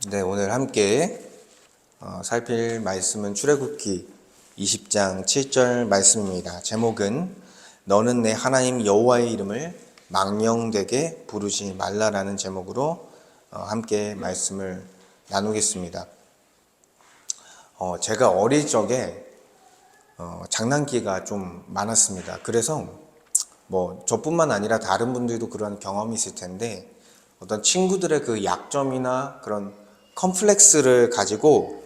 네, 오늘 함께 살필 말씀은 출애굽기 20장 7절 말씀입니다. 제목은 너는 내 하나님 여호와의 이름을 망령되게 부르지 말라라는 제목으로 함께 말씀을 나누겠습니다. 제가 어릴 적에 장난기가 좀 많았습니다. 그래서 저뿐만 아니라 다른 분들도 그런 경험이 있을 텐데 어떤 친구들의 그 약점이나 그런 컴플렉스를 가지고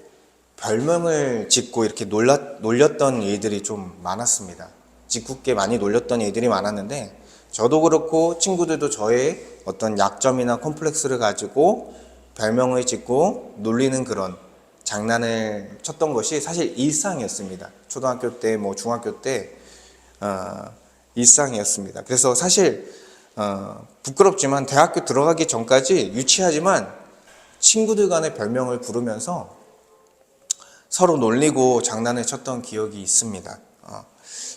별명을 짓고 이렇게 놀렸던 일들이 좀 많았습니다. 짓궂게 많이 놀렸던 일들이 많았는데 저도 그렇고 친구들도 저의 어떤 약점이나 컴플렉스를 가지고 별명을 짓고 놀리는 그런 장난을 쳤던 것이 사실 일상이었습니다. 초등학교 때, 중학교 때 일상이었습니다. 그래서 사실 부끄럽지만 대학교 들어가기 전까지 유치하지만 친구들 간의 별명을 부르면서 서로 놀리고 장난을 쳤던 기억이 있습니다.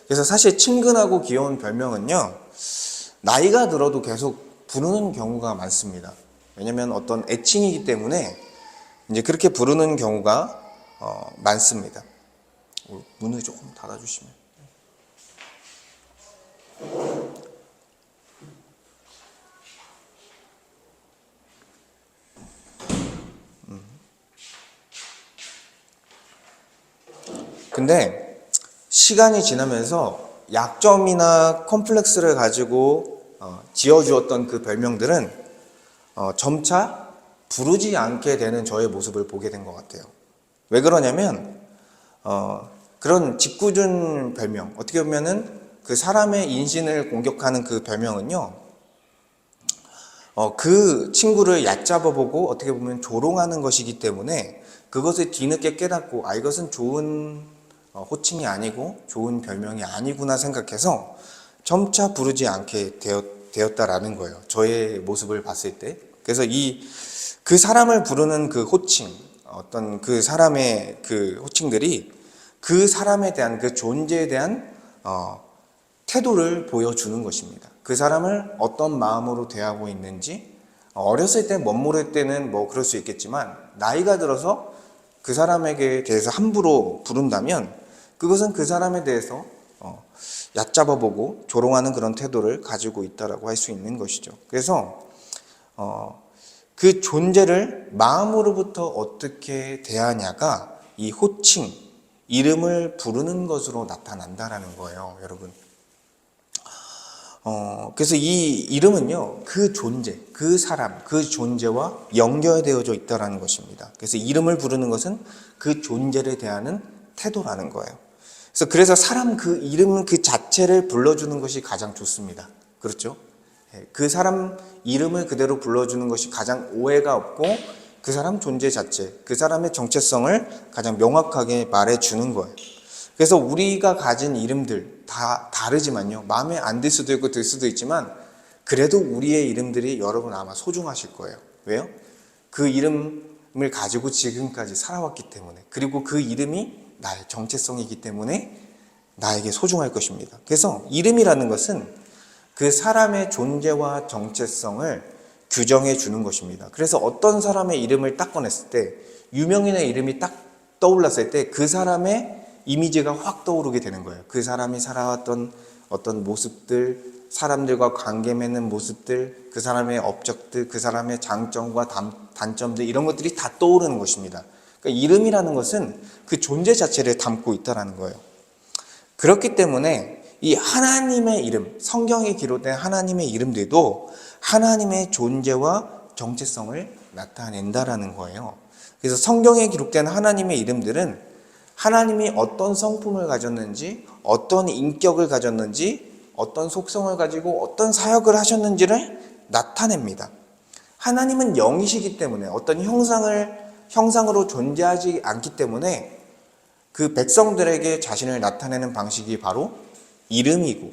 그래서 사실 친근하고 귀여운 별명은요, 나이가 들어도 계속 부르는 경우가 많습니다. 왜냐면 어떤 애칭이기 때문에 이제 그렇게 부르는 경우가 많습니다. 문을 조금 닫아주시면. 근데 시간이 지나면서 약점이나 컴플렉스를 가지고 지어주었던 그 별명들은 점차 부르지 않게 되는 저의 모습을 보게 된 것 같아요. 왜 그러냐면 그런 짓궂은 별명, 어떻게 보면은 그 사람의 인신을 공격하는 그 별명은요, 그 친구를 얕잡아보고 어떻게 보면 조롱하는 것이기 때문에 그것을 뒤늦게 깨닫고 이것은 좋은 호칭이 아니고 좋은 별명이 아니구나 생각해서 점차 부르지 않게 되었다라는 거예요. 저의 모습을 봤을 때. 그래서 그 사람을 부르는 그 호칭, 어떤 그 사람의 그 호칭들이 그 사람에 대한 그 존재에 대한 태도를 보여주는 것입니다. 그 사람을 어떤 마음으로 대하고 있는지, 어렸을 때 멋모를 때는 그럴 수 있겠지만 나이가 들어서 그 사람에게 대해서 함부로 부른다면 그것은 그 사람에 대해서 얕잡아보고 조롱하는 그런 태도를 가지고 있다라고 할 수 있는 것이죠. 그래서 그 존재를 마음으로부터 어떻게 대하냐가 이 호칭, 이름을 부르는 것으로 나타난다라는 거예요, 여러분. 그래서 이 이름은요, 그 존재, 그 사람, 그 존재와 연결되어져 있다라는 것입니다. 그래서 이름을 부르는 것은 그 존재를 대하는 태도라는 거예요. 그래서 사람 그 이름 그 자체를 불러주는 것이 가장 좋습니다. 그렇죠? 그 사람 이름을 그대로 불러주는 것이 가장 오해가 없고 그 사람 존재 자체, 그 사람의 정체성을 가장 명확하게 말해주는 거예요. 그래서 우리가 가진 이름들 다 다르지만요, 마음에 안 들 수도 있고 들 수도 있지만 그래도 우리의 이름들이 여러분 아마 소중하실 거예요. 왜요? 그 이름을 가지고 지금까지 살아왔기 때문에, 그리고 그 이름이 나의 정체성이기 때문에 나에게 소중할 것입니다. 그래서 이름이라는 것은 그 사람의 존재와 정체성을 규정해 주는 것입니다. 그래서 어떤 사람의 이름을 딱 꺼냈을 때, 유명인의 이름이 딱 떠올랐을 때 그 사람의 이미지가 확 떠오르게 되는 거예요. 그 사람이 살아왔던 어떤 모습들, 사람들과 관계 맺는 모습들, 그 사람의 업적들, 그 사람의 장점과 단점들, 이런 것들이 다 떠오르는 것입니다. 그러니까 이름이라는 것은 그 존재 자체를 담고 있다는 거예요. 그렇기 때문에 이 하나님의 이름, 성경에 기록된 하나님의 이름들도 하나님의 존재와 정체성을 나타낸다라는 거예요. 그래서 성경에 기록된 하나님의 이름들은 하나님이 어떤 성품을 가졌는지, 어떤 인격을 가졌는지, 어떤 속성을 가지고 어떤 사역을 하셨는지를 나타냅니다. 하나님은 영이시기 때문에 어떤 형상으로 존재하지 않기 때문에 그 백성들에게 자신을 나타내는 방식이 바로 이름이고,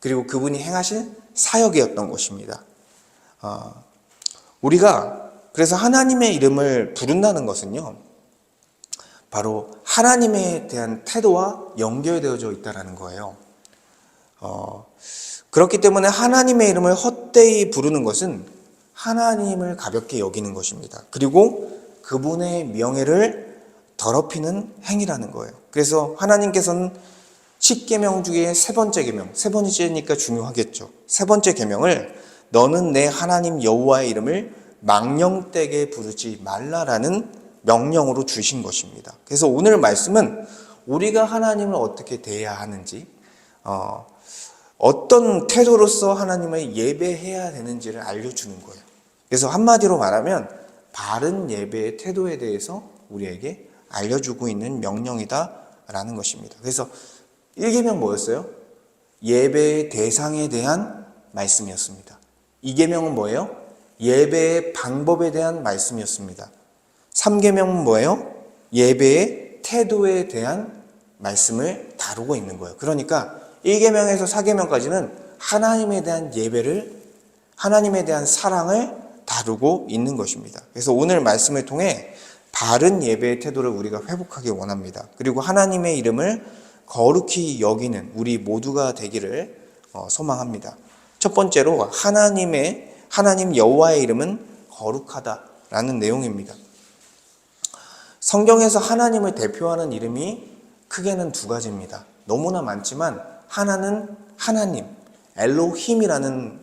그리고 그분이 행하신 사역이었던 것입니다. 우리가 그래서 하나님의 이름을 부른다는 것은요, 바로 하나님에 대한 태도와 연결되어져 있다는 거예요. 그렇기 때문에 하나님의 이름을 헛되이 부르는 것은 하나님을 가볍게 여기는 것입니다. 그리고 그분의 명예를 더럽히는 행위라는 거예요. 그래서 하나님께서는 10계명 중에 세 번째 계명, 세 번째니까 중요하겠죠. 세 번째 계명을 너는 내 하나님 여호와의 이름을 망령되게 부르지 말라라는 명령으로 주신 것입니다. 그래서 오늘 말씀은 우리가 하나님을 어떻게 대해야 하는지, 어떤 태도로서 하나님을 예배해야 되는지를 알려주는 거예요. 그래서 한마디로 말하면 바른 예배의 태도에 대해서 우리에게 알려주고 있는 명령이다라는 것입니다. 그래서 1계명 뭐였어요? 예배의 대상에 대한 말씀이었습니다. 2계명은 뭐예요? 예배의 방법에 대한 말씀이었습니다. 3계명은 뭐예요? 예배의 태도에 대한 말씀을 다루고 있는 거예요. 그러니까 1계명에서 4계명까지는 하나님에 대한 예배를, 하나님에 대한 사랑을 다루고 있는 것입니다. 그래서 오늘 말씀을 통해 바른 예배의 태도를 우리가 회복하기 원합니다. 그리고 하나님의 이름을 거룩히 여기는 우리 모두가 되기를 소망합니다. 첫 번째로 하나님 여호와의 이름은 거룩하다라는 내용입니다. 성경에서 하나님을 대표하는 이름이 크게는 두 가지입니다. 너무나 많지만 하나는 하나님, 엘로힘이라는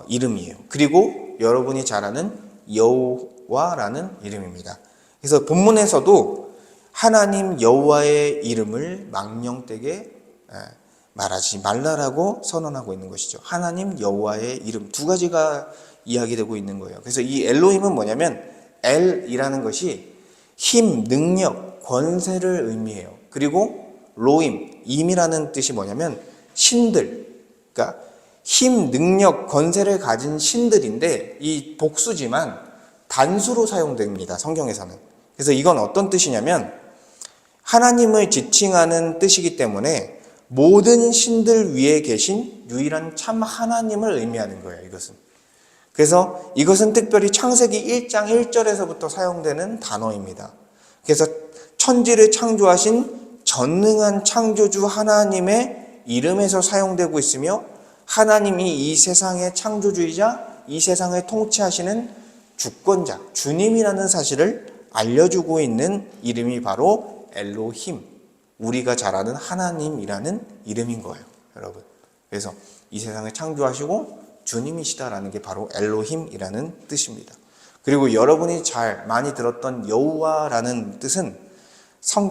이름이에요. 그리고 여러분이 잘 아는 여호와라는 이름입니다. 그래서 본문에서도 하나님 여호와의 이름을 망령되게 말하지 말라라고 선언하고 있는 것이죠. 하나님 여호와의 이름 두 가지가 이야기되고 있는 거예요. 그래서 이 엘로힘은 뭐냐면 엘이라는 것이 힘, 능력, 권세를 의미해요. 그리고 로임, 임이라는 뜻이 뭐냐면 신들, 그러니까 힘, 능력, 권세를 가진 신들인데 이 복수지만 단수로 사용됩니다. 성경에서는. 그래서 이건 어떤 뜻이냐면 하나님을 지칭하는 뜻이기 때문에 모든 신들 위에 계신 유일한 참 하나님을 의미하는 거예요. 이것은. 그래서 이것은 특별히 창세기 1장 1절에서부터 사용되는 단어입니다. 그래서 천지를 창조하신 전능한 창조주 하나님의 이름에서 사용되고 있으며 하나님이 이 세상의 창조주이자 이 세상을 통치하시는 주권자, 주님이라는 사실을 알려주고 있는 이름이 바로 엘로힘, 우리가 잘 아는 하나님이라는 이름인 거예요, 여러분. 그래서 이 세상을 창조하시고 주님이시다라는 게 바로 엘로힘이라는 뜻입니다. 그리고 여러분이 많이 들었던 여호와라는 뜻은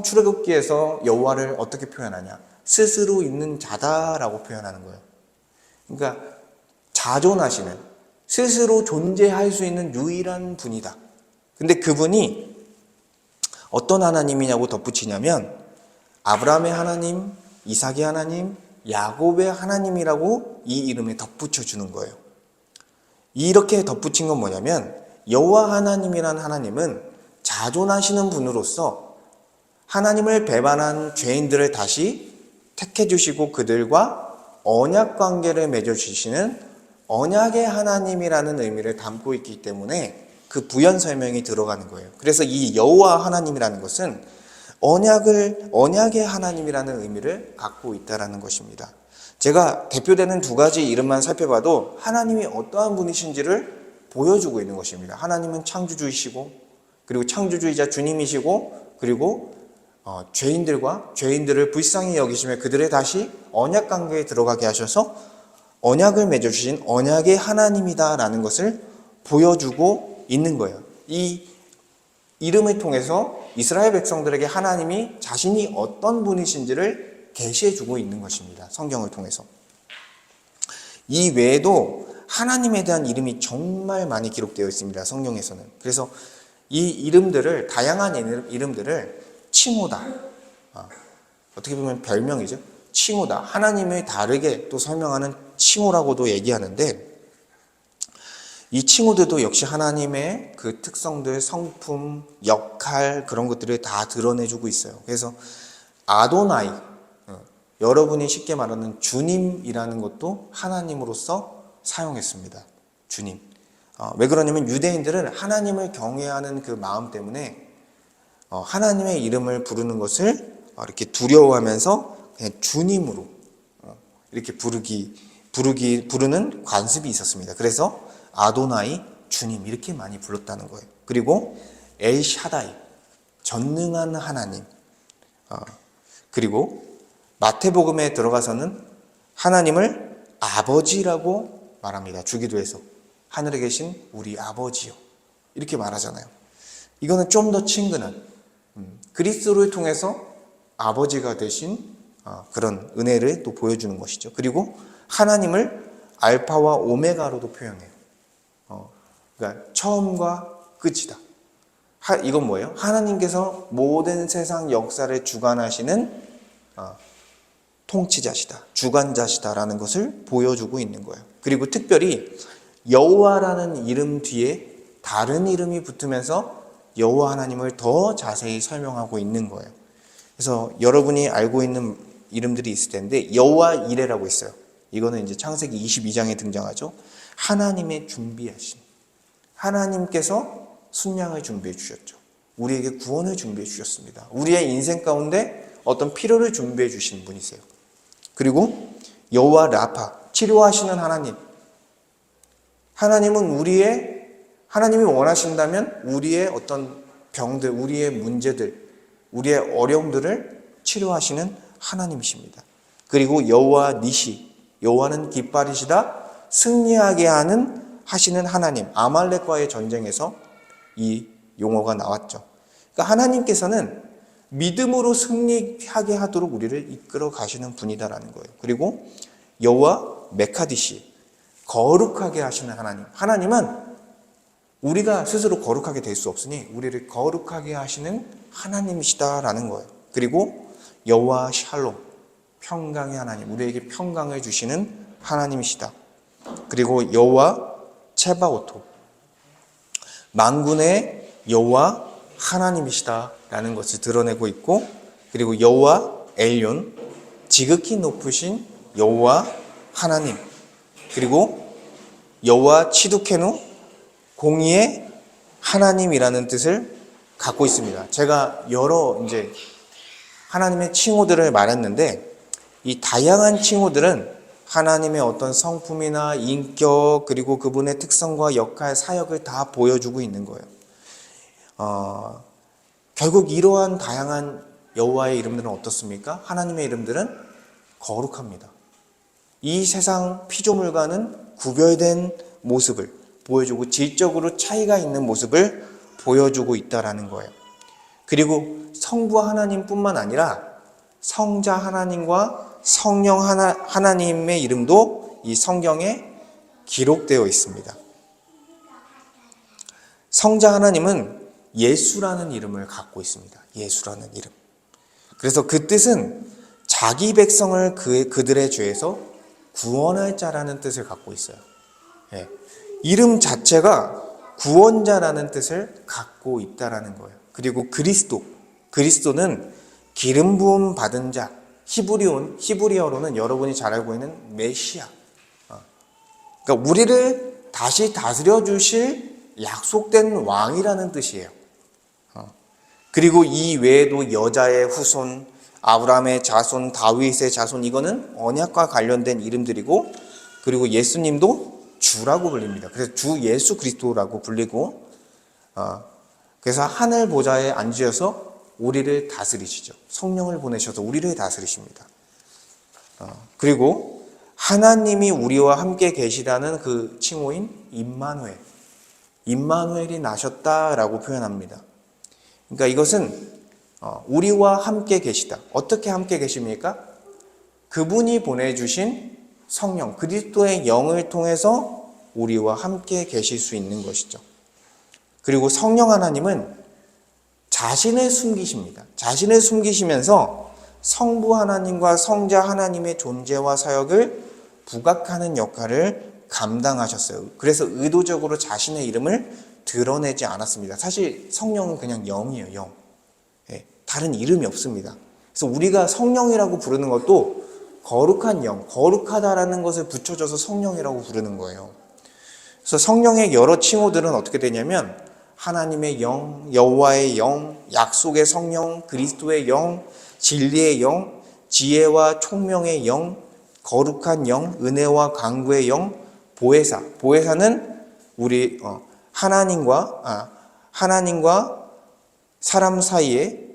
출애굽기에서 여호와를 어떻게 표현하냐? 스스로 있는 자다라고 표현하는 거예요. 그러니까 자존하시는, 스스로 존재할 수 있는 유일한 분이다. 근데 그분이 어떤 하나님이냐고 덧붙이냐면 아브라함의 하나님, 이삭의 하나님, 야곱의 하나님이라고 이 이름에 덧붙여 주는 거예요. 이렇게 덧붙인 건 뭐냐면 여호와 하나님이란 하나님은 자존하시는 분으로서 하나님을 배반한 죄인들을 다시 택해 주시고 그들과 언약 관계를 맺어 주시는 언약의 하나님이라는 의미를 담고 있기 때문에 그 부연 설명이 들어가는 거예요. 그래서 이 여호와 하나님이라는 것은 언약의 하나님이라는 의미를 갖고 있다라는 것입니다. 제가 대표되는 두 가지 이름만 살펴봐도 하나님이 어떠한 분이신지를 보여주고 있는 것입니다. 하나님은 창조주이시고, 그리고 창조주이자 주님이시고, 그리고 죄인들을 불쌍히 여기시며 그들의 다시 언약 관계에 들어가게 하셔서 언약을 맺어주신 언약의 하나님이다라는 것을 보여주고 있는 거예요. 이 이름을 통해서 이스라엘 백성들에게 하나님이 자신이 어떤 분이신지를 계시해주고 있는 것입니다. 성경을 통해서. 이 외에도 하나님에 대한 이름이 정말 많이 기록되어 있습니다. 성경에서는. 그래서 이 이름들을, 다양한 이름들을 칭호다. 어떻게 보면 별명이죠. 칭호다. 하나님을 다르게 또 설명하는 칭호라고도 얘기하는데 이 칭호들도 역시 하나님의 그 특성들, 성품, 역할 그런 것들을 다 드러내주고 있어요. 그래서 아도나이, 여러분이 쉽게 말하는 주님이라는 것도 하나님으로서 사용했습니다. 주님. 왜 그러냐면 유대인들은 하나님을 경외하는 그 마음 때문에 하나님의 이름을 부르는 것을 이렇게 두려워하면서 그냥 주님으로 이렇게 부르는 관습이 있었습니다. 그래서 아도나이, 주님 이렇게 많이 불렀다는 거예요. 그리고 엘샤다이, 전능한 하나님. 그리고 마태복음에 들어가서는 하나님을 아버지라고 말합니다. 주기도에서 하늘에 계신 우리 아버지요 이렇게 말하잖아요. 이거는 좀 더 친근한 그리스도를 통해서 아버지가 되신 그런 은혜를 또 보여주는 것이죠. 그리고 하나님을 알파와 오메가로도 표현해요. 그러니까 처음과 끝이다. 이건 뭐예요? 하나님께서 모든 세상 역사를 주관하시는 통치자시다, 주관자시다라는 것을 보여주고 있는 거예요. 그리고 특별히 여호와라는 이름 뒤에 다른 이름이 붙으면서 여호와 하나님을 더 자세히 설명하고 있는 거예요. 그래서 여러분이 알고 있는 이름들이 있을 텐데 여호와 이레라고 있어요. 이거는 이제 창세기 22장에 등장하죠. 하나님의 준비하신, 하나님께서 순양을 준비해 주셨죠. 우리에게 구원을 준비해 주셨습니다. 우리의 인생 가운데 어떤 필요를 준비해 주신 분이세요. 그리고 여호와 라파, 치료하시는 하나님. 하나님은 하나님이 원하신다면 우리의 어떤 병들, 우리의 문제들, 우리의 어려움들을 치료하시는 하나님이십니다. 그리고 여호와 니시, 여호와는 깃발이시다, 승리하게 하시는 하나님. 아말렉과의 전쟁에서 이 용어가 나왔죠. 그러니까 하나님께서는 믿음으로 승리하게 하도록 우리를 이끌어 가시는 분이다라는 거예요. 그리고 여호와 메카디시, 거룩하게 하시는 하나님. 하나님은 우리가 스스로 거룩하게 될 수 없으니 우리를 거룩하게 하시는 하나님이시다라는 거예요. 그리고 여호와 샬롬, 평강의 하나님, 우리에게 평강을 주시는 하나님이시다. 그리고 여호와 체바오토, 만군의 여호와 하나님이시다라는 것을 드러내고 있고, 그리고 여호와 엘yon, 지극히 높으신 여호와 하나님, 그리고 여호와 치두케누, 공의의 하나님이라는 뜻을 갖고 있습니다. 제가 여러 이제 하나님의 칭호들을 말했는데 이 다양한 칭호들은 하나님의 어떤 성품이나 인격, 그리고 그분의 특성과 역할, 사역을 다 보여주고 있는 거예요. 결국 이러한 다양한 여호와의 이름들은 어떻습니까? 하나님의 이름들은 거룩합니다. 이 세상 피조물과는 구별된 모습을 보여주고 질적으로 차이가 있는 모습을 보여주고 있다라는 거예요. 그리고 성부 하나님뿐만 아니라 성자 하나님과 성령 하나님의 이름도 이 성경에 기록되어 있습니다. 성자 하나님은 예수라는 이름을 갖고 있습니다. 예수라는 이름. 그래서 그 뜻은 자기 백성을 그들의 죄에서 구원할 자라는 뜻을 갖고 있어요. 예. 이름 자체가 구원자라는 뜻을 갖고 있다라는 거예요. 그리고 그리스도는 기름 부음 받은 자, 히브리어로는 여러분이 잘 알고 있는 메시아. 그러니까 우리를 다시 다스려 주실 약속된 왕이라는 뜻이에요. 그리고 이 외에도 여자의 후손, 아브라함의 자손, 다윗의 자손, 이거는 언약과 관련된 이름들이고, 그리고 예수님도 주라고 불립니다. 그래서 주 예수 그리스도라고 불리고, 그래서 하늘 보좌에 앉으셔서 우리를 다스리시죠. 성령을 보내셔서 우리를 다스리십니다. 그리고 하나님이 우리와 함께 계시다는 그 칭호인 임마누엘이 나셨다라고 표현합니다. 그러니까 이것은 우리와 함께 계시다. 어떻게 함께 계십니까? 그분이 보내주신 성령, 그리스도의 영을 통해서 우리와 함께 계실 수 있는 것이죠. 그리고 성령 하나님은 자신을 숨기십니다. 자신을 숨기시면서 성부 하나님과 성자 하나님의 존재와 사역을 부각하는 역할을 감당하셨어요. 그래서 의도적으로 자신의 이름을 드러내지 않았습니다. 사실 성령은 그냥 영이에요, 영. 다른 이름이 없습니다. 그래서 우리가 성령이라고 부르는 것도 거룩한 영, 거룩하다라는 것을 붙여줘서 성령이라고 부르는 거예요. 그래서 성령의 여러 칭호들은 어떻게 되냐면 하나님의 영, 여호와의 영, 약속의 성령, 그리스도의 영, 진리의 영, 지혜와 총명의 영, 거룩한 영, 은혜와 강구의 영, 보혜사. 보혜사는 우리 하나님과 사람 사이에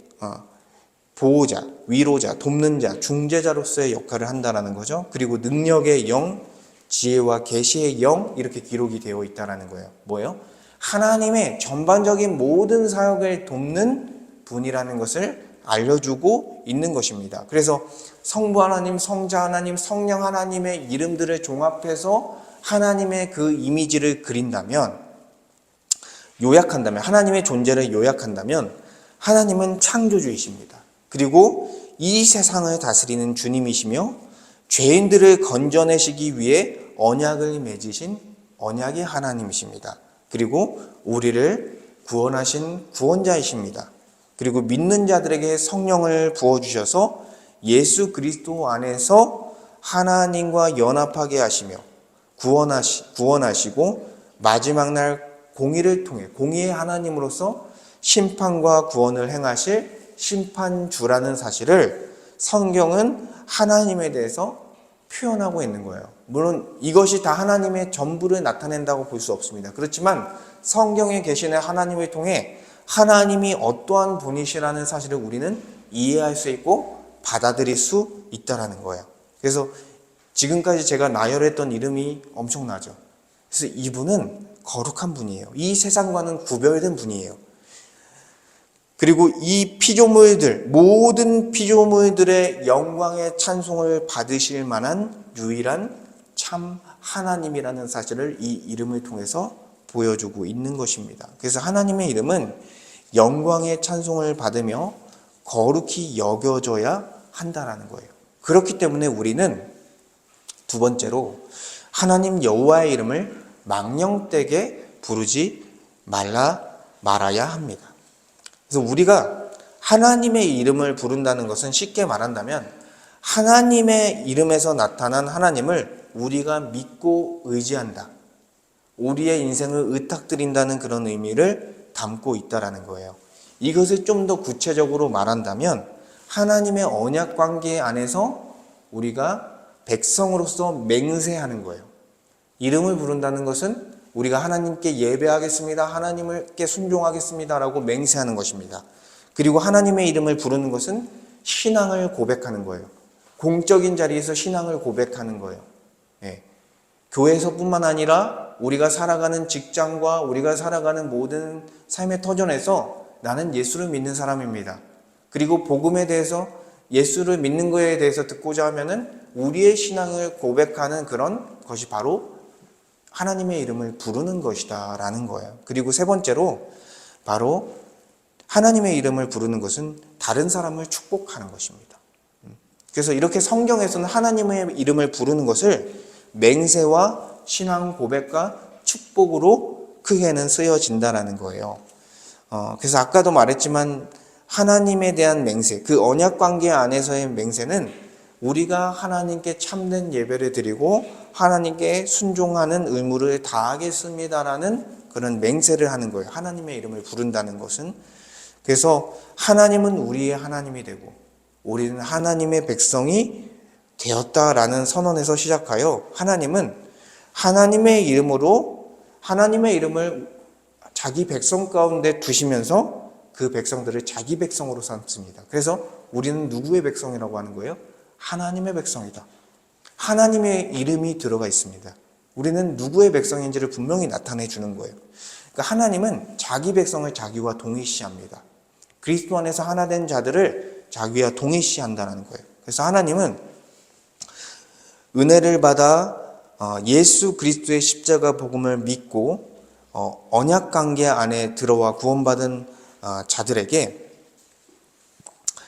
보호자, 위로자, 돕는 자, 중재자로서의 역할을 한다라는 거죠. 그리고 능력의 영, 지혜와 계시의 영 이렇게 기록이 되어 있다라는 거예요. 뭐예요? 하나님의 전반적인 모든 사역을 돕는 분이라는 것을 알려주고 있는 것입니다. 그래서 성부 하나님, 성자 하나님, 성령 하나님의 이름들을 종합해서 하나님의 그 이미지를 그린다면, 요약한다면, 하나님의 존재를 요약한다면 하나님은 창조주이십니다. 그리고 이 세상을 다스리는 주님이시며 죄인들을 건져내시기 위해 언약을 맺으신 언약의 하나님이십니다. 그리고 우리를 구원하신 구원자이십니다. 그리고 믿는 자들에게 성령을 부어주셔서 예수 그리스도 안에서 하나님과 연합하게 하시며 구원하시고 마지막 날 공의를 통해 공의의 하나님으로서 심판과 구원을 행하실 심판주라는 사실을 성경은 하나님에 대해서 표현하고 있는 거예요. 물론 이것이 다 하나님의 전부를 나타낸다고 볼 수 없습니다. 그렇지만 성경에 계시는 하나님을 통해 하나님이 어떠한 분이시라는 사실을 우리는 이해할 수 있고 받아들일 수 있다는 거예요. 그래서 지금까지 제가 나열했던 이름이 엄청나죠. 그래서 이분은 거룩한 분이에요. 이 세상과는 구별된 분이에요. 그리고 이 피조물들, 모든 피조물들의 영광의 찬송을 받으실 만한 유일한 참 하나님이라는 사실을 이 이름을 통해서 보여주고 있는 것입니다. 그래서 하나님의 이름은 영광의 찬송을 받으며 거룩히 여겨져야 한다라는 거예요. 그렇기 때문에 우리는 두 번째로 하나님 여호와의 이름을 망령되게 부르지 말아야 합니다. 그래서 우리가 하나님의 이름을 부른다는 것은 쉽게 말한다면 하나님의 이름에서 나타난 하나님을 우리가 믿고 의지한다. 우리의 인생을 의탁드린다는 그런 의미를 담고 있다라는 거예요. 이것을 좀 더 구체적으로 말한다면 하나님의 언약 관계 안에서 우리가 백성으로서 맹세하는 거예요. 이름을 부른다는 것은 우리가 하나님께 예배하겠습니다. 하나님께 순종하겠습니다라고 맹세하는 것입니다. 그리고 하나님의 이름을 부르는 것은 신앙을 고백하는 거예요. 공적인 자리에서 신앙을 고백하는 거예요. 예. 교회에서뿐만 아니라 우리가 살아가는 직장과 우리가 살아가는 모든 삶의 터전에서 나는 예수를 믿는 사람입니다. 그리고 복음에 대해서 예수를 믿는 것에 대해서 듣고자 하면은 우리의 신앙을 고백하는 그런 것이 바로 하나님의 이름을 부르는 것이다 라는 거예요. 그리고 세 번째로 바로 하나님의 이름을 부르는 것은 다른 사람을 축복하는 것입니다. 그래서 이렇게 성경에서는 하나님의 이름을 부르는 것을 맹세와 신앙 고백과 축복으로 크게는 쓰여진다라는 거예요. 그래서 아까도 말했지만 하나님에 대한 맹세, 그 언약 관계 안에서의 맹세는 우리가 하나님께 참된 예배를 드리고 하나님께 순종하는 의무를 다하겠습니다라는 그런 맹세를 하는 거예요. 하나님의 이름을 부른다는 것은. 그래서 하나님은 우리의 하나님이 되고 우리는 하나님의 백성이 되었다라는 선언에서 시작하여 하나님은 하나님의 이름을 자기 백성 가운데 두시면서 그 백성들을 자기 백성으로 삼습니다. 그래서 우리는 누구의 백성이라고 하는 거예요? 하나님의 백성이다. 하나님의 이름이 들어가 있습니다. 우리는 누구의 백성인지를 분명히 나타내 주는 거예요. 그러니까 하나님은 자기 백성을 자기와 동일시합니다. 그리스도 안에서 하나 된 자들을 자기와 동일시한다는 거예요. 그래서 하나님은 은혜를 받아 예수 그리스도의 십자가 복음을 믿고 언약 관계 안에 들어와 구원받은 자들에게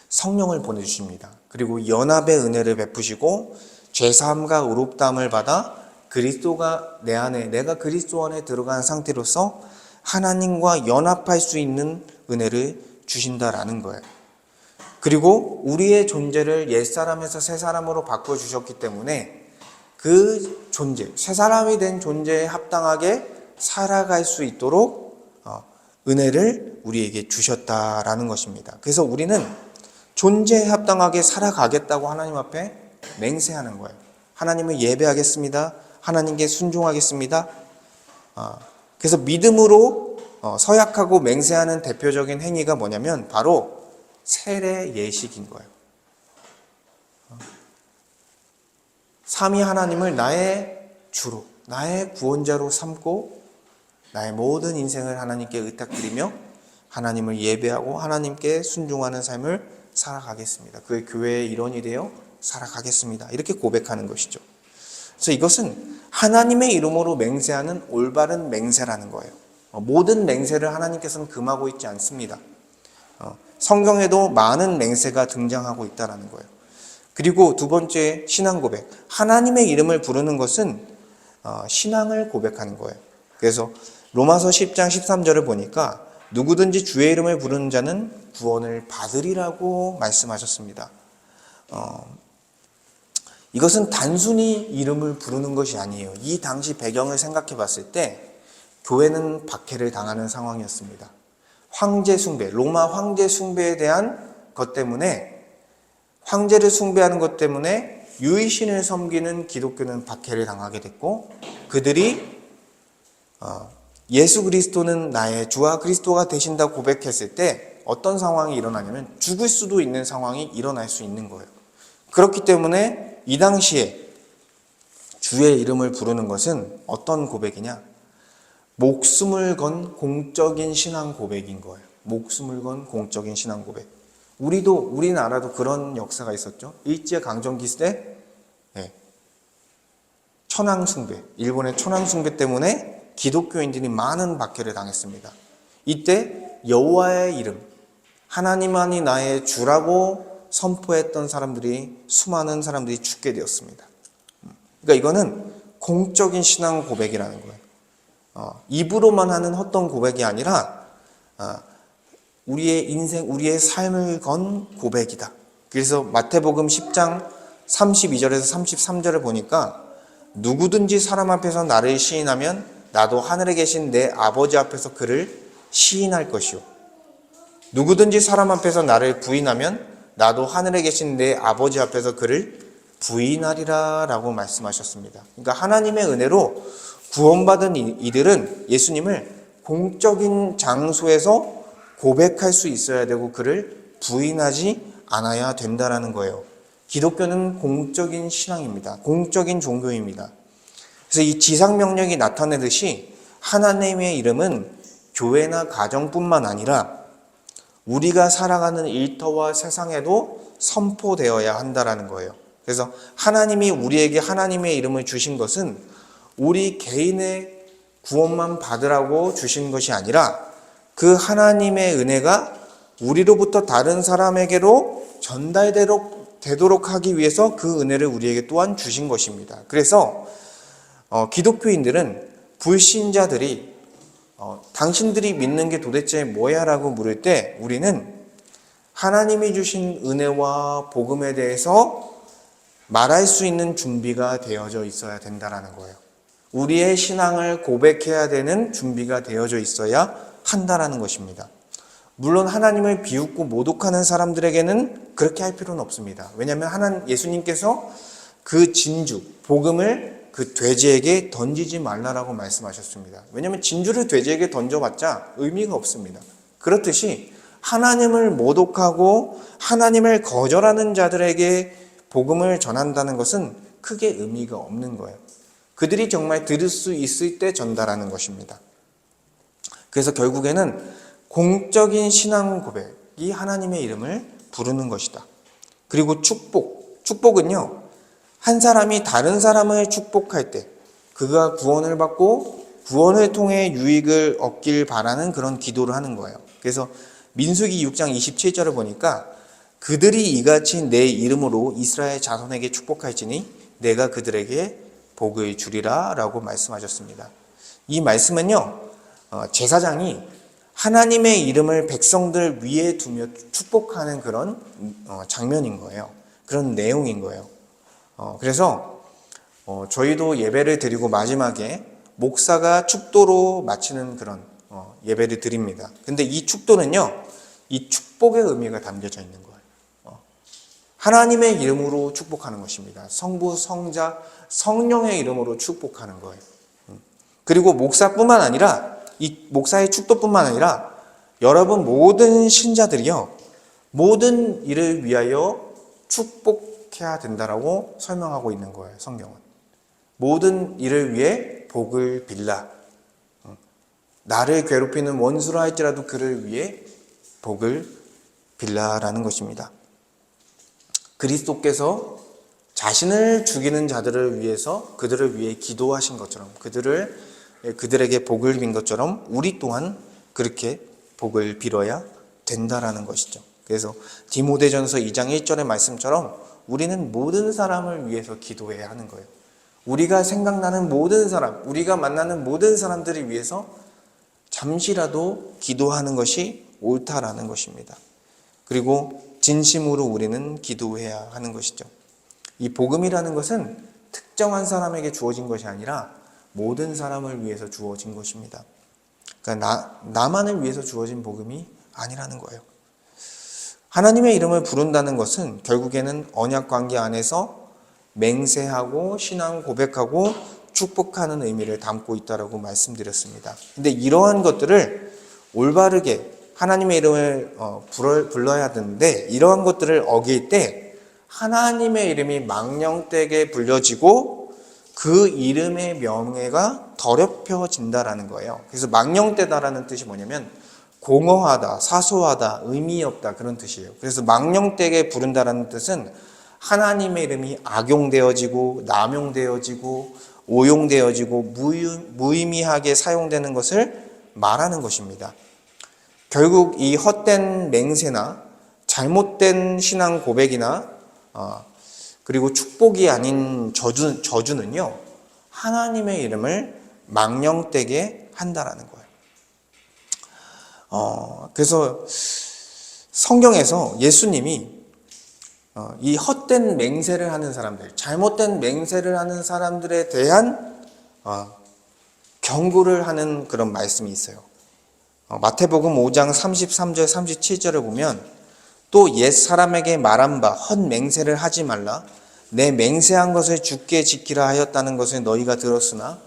성령을 보내주십니다. 그리고 연합의 은혜를 베푸시고 죄사함과 의롭다함을 받아 그리스도가 내 안에, 내가 그리스도 안에 들어간 상태로서 하나님과 연합할 수 있는 은혜를 주신다라는 거예요. 그리고 우리의 존재를 옛사람에서 새사람으로 바꿔주셨기 때문에 그 존재, 새사람이 된 존재에 합당하게 살아갈 수 있도록 은혜를 우리에게 주셨다라는 것입니다. 그래서 우리는 존재에 합당하게 살아가겠다고 하나님 앞에 맹세하는 거예요. 하나님을 예배하겠습니다. 하나님께 순종하겠습니다. 그래서 믿음으로 서약하고 맹세하는 대표적인 행위가 뭐냐면 바로 세례 예식인 거예요. 삼위 하나님을 나의 주로, 나의 구원자로 삼고 나의 모든 인생을 하나님께 의탁드리며 하나님을 예배하고 하나님께 순종하는 삶을 살아가겠습니다. 그 교회의 일원이 되어 살아가겠습니다. 이렇게 고백하는 것이죠. 그래서 이것은 하나님의 이름으로 맹세하는 올바른 맹세라는 거예요. 모든 맹세를 하나님께서는 금하고 있지 않습니다. 성경에도 많은 맹세가 등장하고 있다는 거예요. 그리고 두 번째 신앙 고백, 하나님의 이름을 부르는 것은 신앙을 고백하는 거예요. 그래서 로마서 10장 13절을 보니까 누구든지 주의 이름을 부르는 자는 구원을 받으리라고 말씀하셨습니다. 이것은 단순히 이름을 부르는 것이 아니에요. 이 당시 배경을 생각해 봤을 때 교회는 박해를 당하는 상황이었습니다. 황제 숭배, 로마 황제 숭배에 대한 것 때문에, 황제를 숭배하는 것 때문에 유일신을 섬기는 기독교는 박해를 당하게 됐고, 그들이 예수 그리스도는 나의 주와 그리스도가 되신다고 고백했을 때 어떤 상황이 일어나냐면 죽을 수도 있는 상황이 일어날 수 있는 거예요. 그렇기 때문에 이 당시에 주의 이름을 부르는 것은 어떤 고백이냐? 목숨을 건 공적인 신앙 고백인 거예요. 목숨을 건 공적인 신앙 고백. 우리나라도 그런 역사가 있었죠. 일제강점기 시대 천황숭배, 일본의 천황숭배 때문에 기독교인들이 많은 박해를 당했습니다. 이때 여호와의 이름, 하나님만이 나의 주라고 선포했던 사람들이, 수많은 사람들이 죽게 되었습니다. 그러니까 이거는 공적인 신앙 고백이라는 거예요. 입으로만 하는 헛된 고백이 아니라 우리의 인생, 우리의 삶을 건 고백이다. 그래서 마태복음 10장 32절에서 33절을 보니까 누구든지 사람 앞에서 나를 시인하면 나도 하늘에 계신 내 아버지 앞에서 그를 시인할 것이요. 누구든지 사람 앞에서 나를 부인하면 나도 하늘에 계신 내 아버지 앞에서 그를 부인하리라 라고 말씀하셨습니다. 그러니까 하나님의 은혜로 구원받은 이들은 예수님을 공적인 장소에서 고백할 수 있어야 되고 그를 부인하지 않아야 된다라는 거예요. 기독교는 공적인 신앙입니다. 공적인 종교입니다. 그래서 이 지상명령이 나타내듯이 하나님의 이름은 교회나 가정뿐만 아니라 우리가 살아가는 일터와 세상에도 선포되어야 한다라는 거예요. 그래서 하나님이 우리에게 하나님의 이름을 주신 것은 우리 개인의 구원만 받으라고 주신 것이 아니라 그 하나님의 은혜가 우리로부터 다른 사람에게로 전달되도록 하기 위해서 그 은혜를 우리에게 또한 주신 것입니다. 그래서 기독교인들은 불신자들이 당신들이 믿는 게 도대체 뭐야? 라고 물을 때 우리는 하나님이 주신 은혜와 복음에 대해서 말할 수 있는 준비가 되어져 있어야 된다는 거예요. 우리의 신앙을 고백해야 되는 준비가 되어져 있어야 한다는 것입니다. 물론 하나님을 비웃고 모독하는 사람들에게는 그렇게 할 필요는 없습니다. 왜냐하면 예수님께서 그 진주, 복음을 그 돼지에게 던지지 말라라고 말씀하셨습니다. 왜냐하면 진주를 돼지에게 던져봤자 의미가 없습니다. 그렇듯이 하나님을 모독하고 하나님을 거절하는 자들에게 복음을 전한다는 것은 크게 의미가 없는 거예요. 그들이 정말 들을 수 있을 때 전달하는 것입니다. 그래서 결국에는 공적인 신앙 고백이 하나님의 이름을 부르는 것이다. 그리고 축복은요, 한 사람이 다른 사람을 축복할 때 그가 구원을 받고 구원을 통해 유익을 얻길 바라는 그런 기도를 하는 거예요. 그래서 민수기 6장 27절을 보니까 그들이 이같이 내 이름으로 이스라엘 자손에게 축복할지니 내가 그들에게 복을 주리라 라고 말씀하셨습니다. 이 말씀은요, 제사장이 하나님의 이름을 백성들 위에 두며 축복하는 그런 장면인 거예요. 그런 내용인 거예요. 그래서 저희도 예배를 드리고 마지막에 목사가 축도로 마치는 그런 예배를 드립니다. 근데 이 축도는요, 이 축복의 의미가 담겨져 있는 거예요. 하나님의 이름으로 축복하는 것입니다. 성부, 성자, 성령의 이름으로 축복하는 거예요. 그리고 목사뿐만 아니라 이 목사의 축도뿐만 아니라 여러분 모든 신자들이요, 모든 일을 위하여 축복해야 된다라고 설명하고 있는 거예요. 성경은 모든 일을 위해 복을 빌라. 나를 괴롭히는 원수라 할지라도 그를 위해 복을 빌라라는 것입니다. 그리스도께서 자신을 죽이는 자들을 위해서 그들을 위해 기도하신 것처럼, 그들에게 복을 빈 것처럼 우리 또한 그렇게 복을 빌어야 된다라는 것이죠. 그래서 디모데전서 2장 1절의 말씀처럼 우리는 모든 사람을 위해서 기도해야 하는 거예요. 우리가 생각나는 모든 사람, 우리가 만나는 모든 사람들을 위해서 잠시라도 기도하는 것이 옳다라는 것입니다. 그리고 진심으로 우리는 기도해야 하는 것이죠. 이 복음이라는 것은 특정한 사람에게 주어진 것이 아니라 모든 사람을 위해서 주어진 것입니다. 그러니까 나만을 위해서 주어진 복음이 아니라는 거예요. 하나님의 이름을 부른다는 것은 결국에는 언약 관계 안에서 맹세하고 신앙 고백하고 축복하는 의미를 담고 있다라고 말씀드렸습니다. 근데 이러한 것들을 올바르게 하나님의 이름을 불러야 되는데, 이러한 것들을 어길 때 하나님의 이름이 망령되게 불려지고 그 이름의 명예가 더럽혀진다라는 거예요. 그래서 망령되다라는 뜻이 뭐냐면 공허하다, 사소하다, 의미 없다, 그런 뜻이에요. 그래서 망령되게 부른다라는 뜻은 하나님의 이름이 악용되어지고 남용되어지고 오용되어지고 무의미하게 사용되는 것을 말하는 것입니다. 결국 이 헛된 맹세나 잘못된 신앙 고백이나 그리고 축복이 아닌 저주는요, 하나님의 이름을 망령되게 한다라는 거예요. 그래서 성경에서 예수님이 이 헛된 맹세를 하는 사람들, 잘못된 맹세를 하는 사람들에 대한 경고를 하는 그런 말씀이 있어요. 마태복음 5장 33절 37절을 보면, 또 옛 사람에게 말한 바 헛 맹세를 하지 말라, 내 맹세한 것을 주께 지키라 하였다는 것을 너희가 들었으나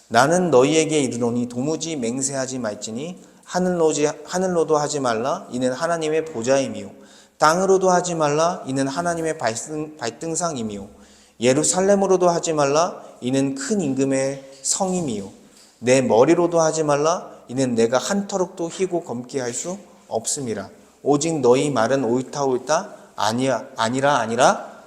나는 너희에게 이르노니 도무지 맹세하지 말지니 하늘로도 하지 말라, 이는 하나님의 보좌임이요, 땅으로도 하지 말라, 이는 하나님의 발등상임이요, 예루살렘으로도 하지 말라, 이는 큰 임금의 성임이요, 내 머리로도 하지 말라, 이는 내가 한 터럭도 희고 검게 할 수 없음이라. 오직 너희 말은 옳다 아니라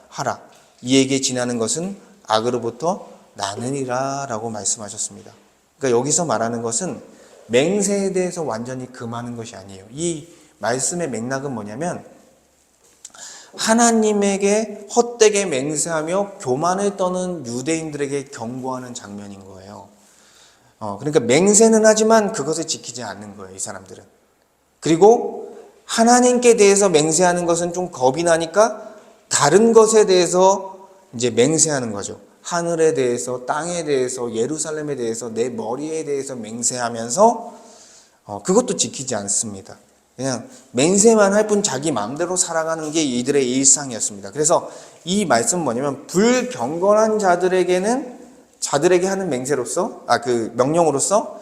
하라. 이에게 지나는 것은 악으로부터 나느니라 라고 말씀하셨습니다. 그러니까 여기서 말하는 것은 맹세에 대해서 완전히 금하는 것이 아니에요. 이 말씀의 맥락은 뭐냐면 하나님에게 헛되게 맹세하며 교만을 떠는 유대인들에게 경고하는 장면인 거예요. 그러니까 맹세는 하지만 그것을 지키지 않는 거예요, 이 사람들은. 그리고 하나님께 대해서 맹세하는 것은 좀 겁이 나니까 다른 것에 대해서 이제 맹세하는 거죠. 하늘에 대해서, 땅에 대해서, 예루살렘에 대해서, 내 머리에 대해서 맹세하면서 그것도 지키지 않습니다. 그냥 맹세만 할 뿐 자기 마음대로 살아가는 게 이들의 일상이었습니다. 그래서 이 말씀은 뭐냐면 불경건한 자들에게 하는 맹세로서, 그 명령으로서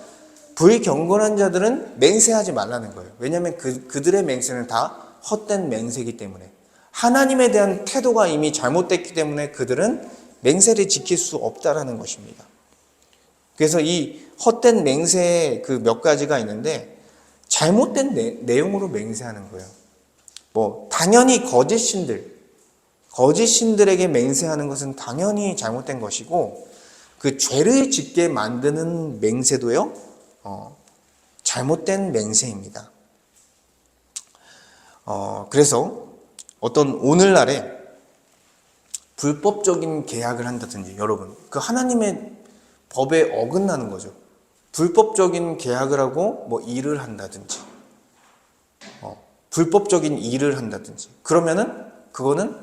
불경건한 자들은 맹세하지 말라는 거예요. 왜냐하면 그들의 맹세는 다 헛된 맹세이기 때문에, 하나님에 대한 태도가 이미 잘못됐기 때문에 그들은 맹세를 지킬 수 없다라는 것입니다. 그래서 이 헛된 맹세의 그 몇 가지가 있는데, 잘못된 내용으로 맹세하는 거예요. 당연히 거짓신들에게 맹세하는 것은 당연히 잘못된 것이고, 그 죄를 짓게 만드는 맹세도요, 잘못된 맹세입니다. 그래서 어떤 오늘날에 불법적인 계약을 한다든지, 여러분, 그 하나님의 법에 어긋나는 거죠. 불법적인 계약을 하고 일을 한다든지, 불법적인 일을 한다든지, 그러면은 그거는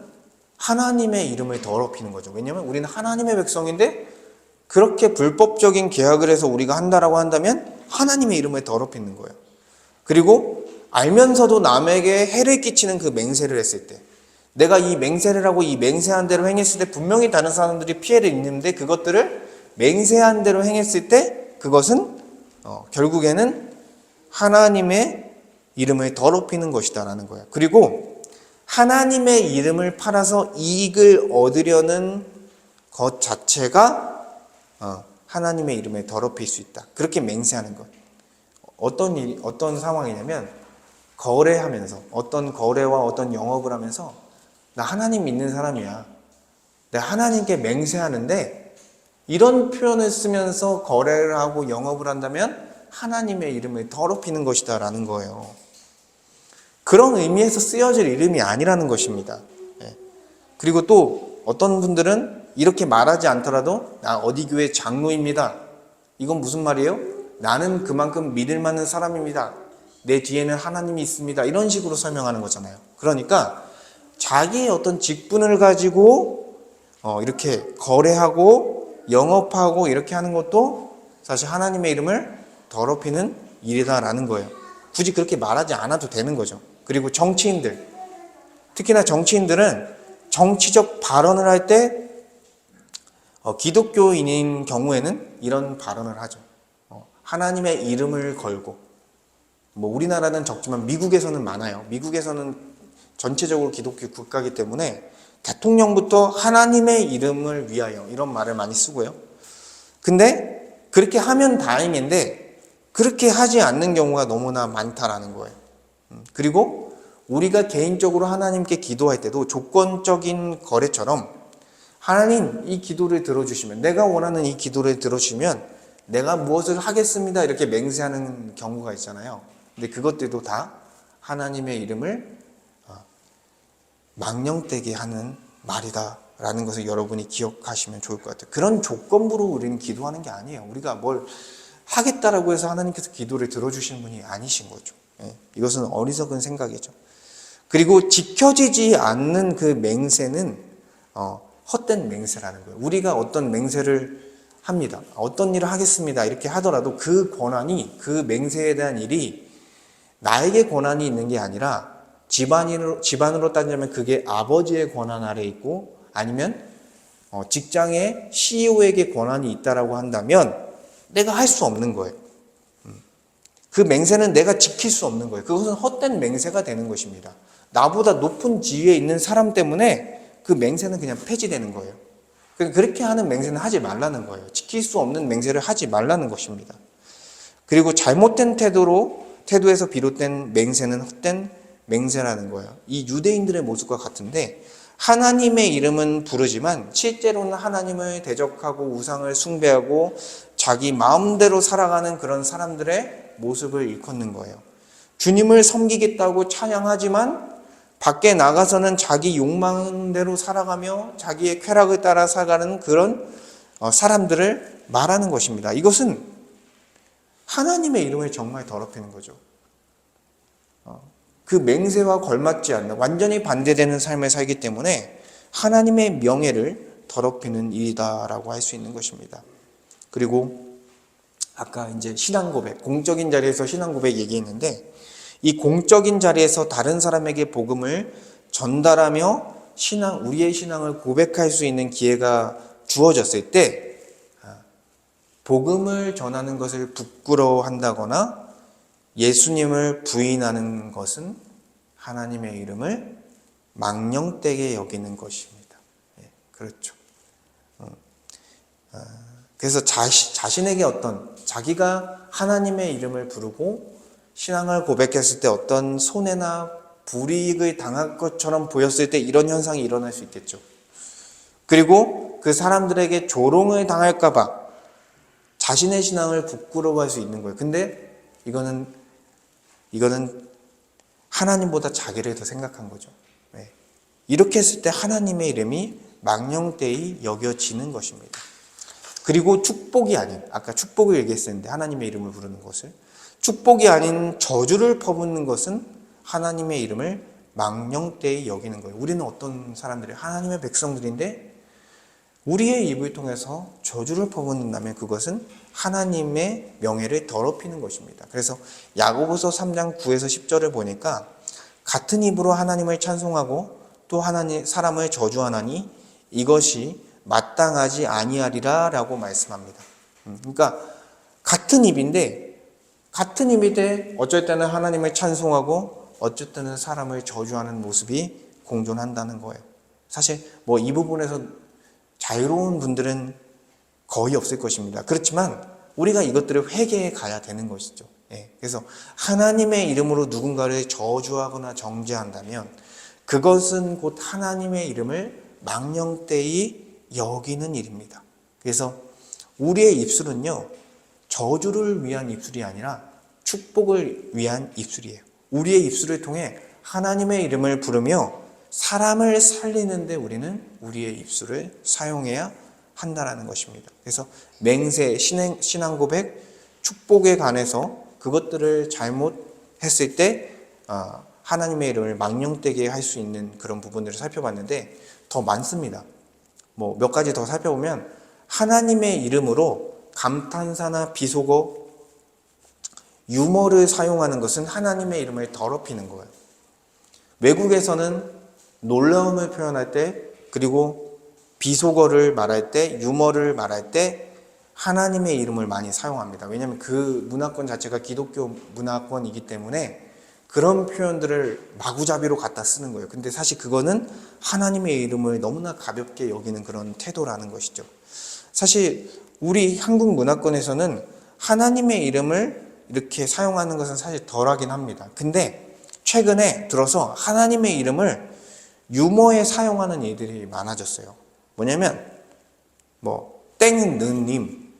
하나님의 이름을 더럽히는 거죠. 왜냐하면 우리는 하나님의 백성인데 그렇게 불법적인 계약을 해서 우리가 한다라고 한다면 하나님의 이름을 더럽히는 거예요. 그리고 알면서도 남에게 해를 끼치는 그 맹세를 했을 때, 내가 이 맹세를 하고 이 맹세한 대로 행했을 때 분명히 다른 사람들이 피해를 입는데 그것들을 맹세한 대로 행했을 때 그것은 결국에는 하나님의 이름을 더럽히는 것이다라는 거예요. 그리고 하나님의 이름을 팔아서 이익을 얻으려는 것 자체가 하나님의 이름을 더럽힐 수 있다. 그렇게 맹세하는 것. 어떤 상황이냐면 거래하면서 어떤 거래와 어떤 영업을 하면서 나 하나님 믿는 사람이야. 내가 하나님께 맹세하는데 이런 표현을 쓰면서 거래를 하고 영업을 한다면 하나님의 이름을 더럽히는 것이다 라는 거예요. 그런 의미에서 쓰여질 이름이 아니라는 것입니다. 그리고 또 어떤 분들은 이렇게 말하지 않더라도 나 어디 교회 장로입니다. 이건 무슨 말이에요? 나는 그만큼 믿을 만한 사람입니다. 내 뒤에는 하나님이 있습니다. 이런 식으로 설명하는 거잖아요. 그러니까 자기의 어떤 직분을 가지고 이렇게 거래하고 영업하고 이렇게 하는 것도 사실 하나님의 이름을 더럽히는 일이다라는 거예요. 굳이 그렇게 말하지 않아도 되는 거죠. 그리고 정치인들, 특히나 정치인들은 정치적 발언을 할 때 기독교인인 경우에는 이런 발언을 하죠. 하나님의 이름을 걸고, 우리나라는 적지만 미국에서는 많아요. 미국에서는 전체적으로 기독교 국가이기 때문에 대통령부터 하나님의 이름을 위하여 이런 말을 많이 쓰고요. 근데 그렇게 하면 다행인데 그렇게 하지 않는 경우가 너무나 많다라는 거예요. 그리고 우리가 개인적으로 하나님께 기도할 때도 조건적인 거래처럼 하나님 이 기도를 들어주시면, 내가 원하는 이 기도를 들어주시면 내가 무엇을 하겠습니다 이렇게 맹세하는 경우가 있잖아요. 근데 그것들도 다 하나님의 이름을 망령되게 하는 말이다라는 것을 여러분이 기억하시면 좋을 것 같아요. 그런 조건부로 우리는 기도하는 게 아니에요. 우리가 뭘 하겠다라고 해서 하나님께서 기도를 들어주시는 분이 아니신 거죠. 이것은 어리석은 생각이죠. 그리고 지켜지지 않는 그 맹세는 헛된 맹세라는 거예요. 우리가 어떤 맹세를 합니다. 어떤 일을 하겠습니다 이렇게 하더라도 그 권한이, 그 맹세에 대한 일이 나에게 권한이 있는 게 아니라 집안으로 따지자면 그게 아버지의 권한 아래에 있고, 아니면 직장의 CEO에게 권한이 있다라고 한다면 내가 할 수 없는 거예요. 그 맹세는 내가 지킬 수 없는 거예요. 그것은 헛된 맹세가 되는 것입니다. 나보다 높은 지위에 있는 사람 때문에 그 맹세는 그냥 폐지되는 거예요. 그렇게 하는 맹세는 하지 말라는 거예요. 지킬 수 없는 맹세를 하지 말라는 것입니다. 그리고 잘못된 태도에서 비롯된 맹세는 헛된 맹세라는 거예요. 이 유대인들의 모습과 같은데 하나님의 이름은 부르지만 실제로는 하나님을 대적하고 우상을 숭배하고 자기 마음대로 살아가는 그런 사람들의 모습을 일컫는 거예요. 주님을 섬기겠다고 찬양하지만 밖에 나가서는 자기 욕망대로 살아가며 자기의 쾌락을 따라 살아가는 그런 사람들을 말하는 것입니다. 이것은 하나님의 이름을 정말 더럽히는 거죠. 그 맹세와 걸맞지 않는, 완전히 반대되는 삶을 살기 때문에 하나님의 명예를 더럽히는 일이다라고 할 수 있는 것입니다. 그리고 아까 이제 신앙 고백, 공적인 자리에서 신앙 고백 얘기했는데, 이 공적인 자리에서 다른 사람에게 복음을 전달하며 우리의 신앙을 고백할 수 있는 기회가 주어졌을 때 복음을 전하는 것을 부끄러워한다거나 예수님을 부인하는 것은 하나님의 이름을 망령되게 여기는 것입니다. 그렇죠. 그래서 자신에게 자기가 하나님의 이름을 부르고 신앙을 고백했을 때 어떤 손해나 불이익을 당할 것처럼 보였을 때 이런 현상이 일어날 수 있겠죠. 그리고 그 사람들에게 조롱을 당할까봐 자신의 신앙을 부끄러워할 수 있는 거예요. 근데 이거는 하나님보다 자기를 더 생각한 거죠. 이렇게 했을 때 하나님의 이름이 망령되이 여겨지는 것입니다. 그리고 축복이 아닌, 아까 축복을 얘기했었는데 하나님의 이름을 부르는 것을, 축복이 아닌 저주를 퍼붓는 것은 하나님의 이름을 망령되이 여기는 거예요. 우리는 어떤 사람들이 하나님의 백성들인데 우리의 입을 통해서 저주를 퍼붓는다면 그것은 하나님의 명예를 더럽히는 것입니다. 그래서 야고보서 3장 9에서 10절을 보니까 같은 입으로 하나님을 찬송하고 또 사람을 저주하나니 이것이 마땅하지 아니하리라 라고 말씀합니다. 그러니까 같은 입인데 어쩔 때는 하나님을 찬송하고 어쩔 때는 사람을 저주하는 모습이 공존한다는 거예요. 사실 뭐 이 부분에서 자유로운 분들은 거의 없을 것입니다. 그렇지만 우리가 이것들을 회개해 가야 되는 것이죠. 그래서 하나님의 이름으로 누군가를 저주하거나 정죄한다면 그것은 곧 하나님의 이름을 망령되이 여기는 일입니다. 그래서 우리의 입술은요, 저주를 위한 입술이 아니라 축복을 위한 입술이에요. 우리의 입술을 통해 하나님의 이름을 부르며 사람을 살리는데 우리는 우리의 입술을 사용해야 한다라는 것입니다. 그래서 맹세, 신앙 고백, 축복에 관해서 그것들을 잘못했을 때 하나님의 이름을 망령되게 할 수 있는 그런 부분들을 살펴봤는데 더 많습니다. 뭐 몇 가지 더 살펴보면 하나님의 이름으로 감탄사나 비속어, 유머를 사용하는 것은 하나님의 이름을 더럽히는 거예요. 외국에서는 놀라움을 표현할 때, 그리고 비속어를 말할 때, 유머를 말할 때 하나님의 이름을 많이 사용합니다. 왜냐하면 그 문화권 자체가 기독교 문화권이기 때문에 그런 표현들을 마구잡이로 갖다 쓰는 거예요. 근데 사실 그거는 하나님의 이름을 너무나 가볍게 여기는 그런 태도라는 것이죠. 사실 우리 한국 문화권에서는 하나님의 이름을 이렇게 사용하는 것은 사실 덜하긴 합니다. 근데 최근에 들어서 하나님의 이름을 유머에 사용하는 일들이 많아졌어요. 뭐냐면 땡느님,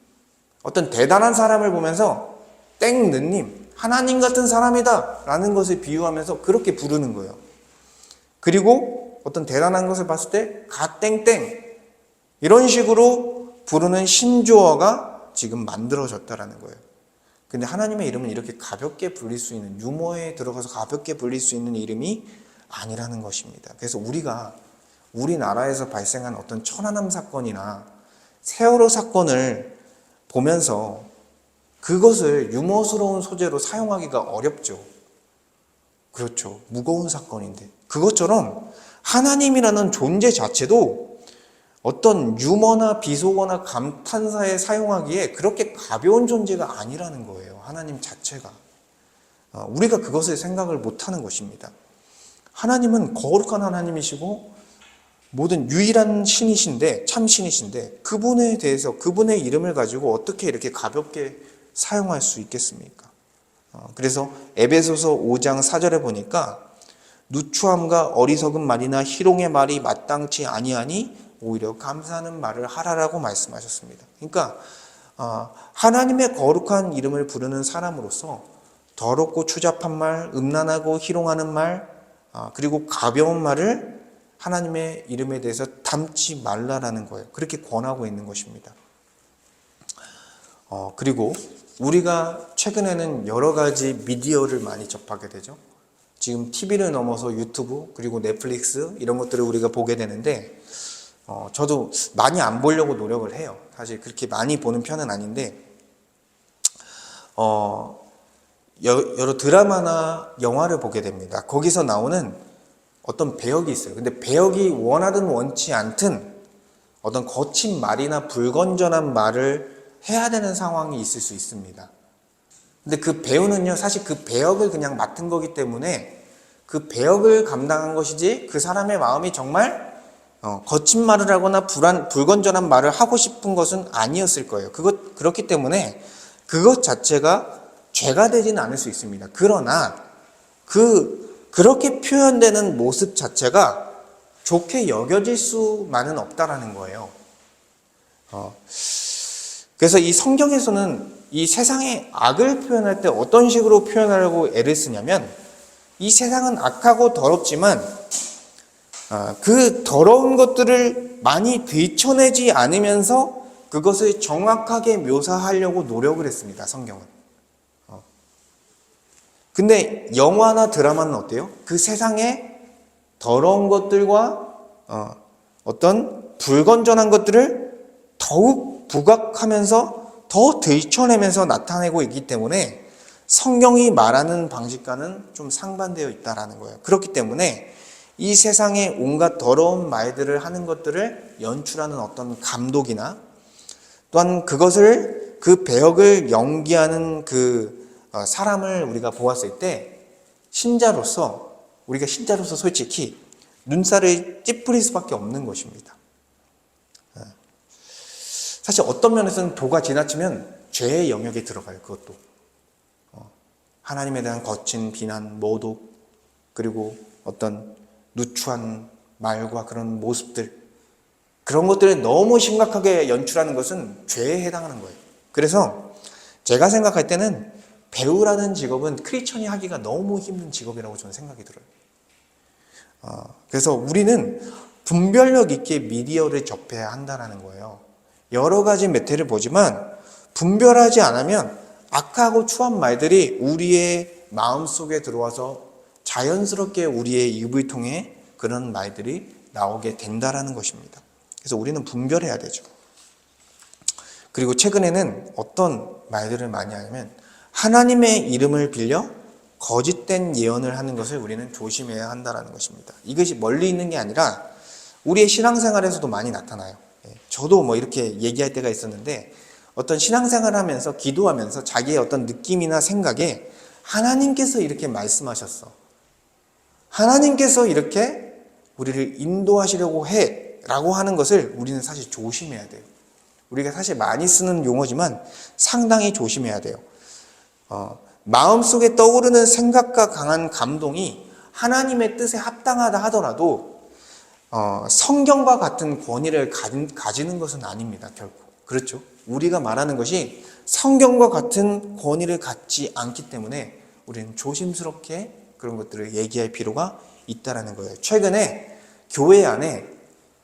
어떤 대단한 사람을 보면서 땡느님, 하나님 같은 사람이다 라는 것을 비유하면서 그렇게 부르는 거예요. 그리고 어떤 대단한 것을 봤을 때 가땡땡, 이런 식으로 부르는 신조어가 지금 만들어졌다라는 거예요. 근데 하나님의 이름은 이렇게 가볍게 불릴 수 있는, 유머에 들어가서 가볍게 불릴 수 있는 이름이 아니라는 것입니다. 그래서 우리가 우리나라에서 발생한 어떤 천안함 사건이나 세월호 사건을 보면서 그것을 유머스러운 소재로 사용하기가 어렵죠. 그렇죠. 무거운 사건인데. 그것처럼 하나님이라는 존재 자체도 어떤 유머나 비속어나 감탄사에 사용하기에 그렇게 가벼운 존재가 아니라는 거예요. 하나님 자체가. 우리가 그것을 생각을 못하는 것입니다. 하나님은 거룩한 하나님이시고 모든 유일한 신이신데, 참 신이신데 그분에 대해서, 그분의 이름을 가지고 어떻게 이렇게 가볍게 사용할 수 있겠습니까? 그래서 에베소서 5장 4절에 보니까 누추함과 어리석은 말이나 희롱의 말이 마땅치 아니하니 오히려 감사하는 말을 하라라고 말씀하셨습니다. 그러니까 하나님의 거룩한 이름을 부르는 사람으로서 더럽고 추잡한 말, 음란하고 희롱하는 말, 그리고 가벼운 말을 하나님의 이름에 대해서 담지 말라라는 거예요. 그렇게 권하고 있는 것입니다. 그리고 우리가 최근에는 여러 가지 미디어를 많이 접하게 되죠. 지금 TV를 넘어서 유튜브, 그리고 넷플릭스 이런 것들을 우리가 보게 되는데 저도 많이 안 보려고 노력을 해요. 사실 그렇게 많이 보는 편은 아닌데 여러 드라마나 영화를 보게 됩니다. 거기서 나오는 어떤 배역이 있어요. 근데 배역이 원하든 원치 않든 어떤 거친 말이나 불건전한 말을 해야 되는 상황이 있을 수 있습니다. 근데 그 배우는요, 사실 그 배역을 그냥 맡은 거기 때문에 그 배역을 감당한 것이지 그 사람의 마음이 정말 거친 말을 하거나 불건전한 말을 하고 싶은 것은 아니었을 거예요. 그렇기 때문에 그것 자체가 죄가 되지는 않을 수 있습니다. 그러나 그렇게 표현되는 모습 자체가 좋게 여겨질 수만은 없다라는 거예요. 그래서 이 성경에서는 이 세상의 악을 표현할 때 어떤 식으로 표현하려고 애를 쓰냐면, 이 세상은 악하고 더럽지만 그 더러운 것들을 많이 들춰내지 않으면서 그것을 정확하게 묘사하려고 노력을 했습니다. 성경은. 근데 영화나 드라마는 어때요? 그 세상의 더러운 것들과 어떤 불건전한 것들을 더욱 부각하면서 더 들춰내면서 나타내고 있기 때문에 성경이 말하는 방식과는 좀 상반되어 있다는 거예요. 그렇기 때문에 이 세상의 온갖 더러운 말들을 하는 것들을 연출하는 어떤 감독이나 또한 그것을 그 배역을 연기하는 사람을 우리가 보았을 때 우리가 신자로서 솔직히 눈살을 찌푸릴 수밖에 없는 것입니다. 사실 어떤 면에서는 도가 지나치면 죄의 영역에 들어가요. 그것도 하나님에 대한 거친 비난, 모독, 그리고 어떤 누추한 말과 그런 모습들, 그런 것들을 너무 심각하게 연출하는 것은 죄에 해당하는 거예요. 그래서 제가 생각할 때는 배우라는 직업은 크리스천이 하기가 너무 힘든 직업이라고 저는 생각이 들어요. 그래서 우리는 분별력 있게 미디어를 접해야 한다는 거예요. 여러 가지 매체를 보지만 분별하지 않으면 악하고 추한 말들이 우리의 마음속에 들어와서 자연스럽게 우리의 입을 통해 그런 말들이 나오게 된다는 것입니다. 그래서 우리는 분별해야 되죠. 그리고 최근에는 어떤 말들을 많이 하냐면 하나님의 이름을 빌려 거짓된 예언을 하는 것을 우리는 조심해야 한다는 것입니다. 이것이 멀리 있는 게 아니라 우리의 신앙생활에서도 많이 나타나요. 저도 이렇게 얘기할 때가 있었는데 어떤 신앙생활을 하면서 기도하면서 자기의 어떤 느낌이나 생각에 하나님께서 이렇게 말씀하셨어. 하나님께서 이렇게 우리를 인도하시려고 해 라고 하는 것을 우리는 사실 조심해야 돼요. 우리가 사실 많이 쓰는 용어지만 상당히 조심해야 돼요. 마음속에 떠오르는 생각과 강한 감동이 하나님의 뜻에 합당하다 하더라도 성경과 같은 권위를 가지는 것은 아닙니다. 결코. 그렇죠? 우리가 말하는 것이 성경과 같은 권위를 갖지 않기 때문에 우리는 조심스럽게 그런 것들을 얘기할 필요가 있다는 거예요. 최근에 교회 안에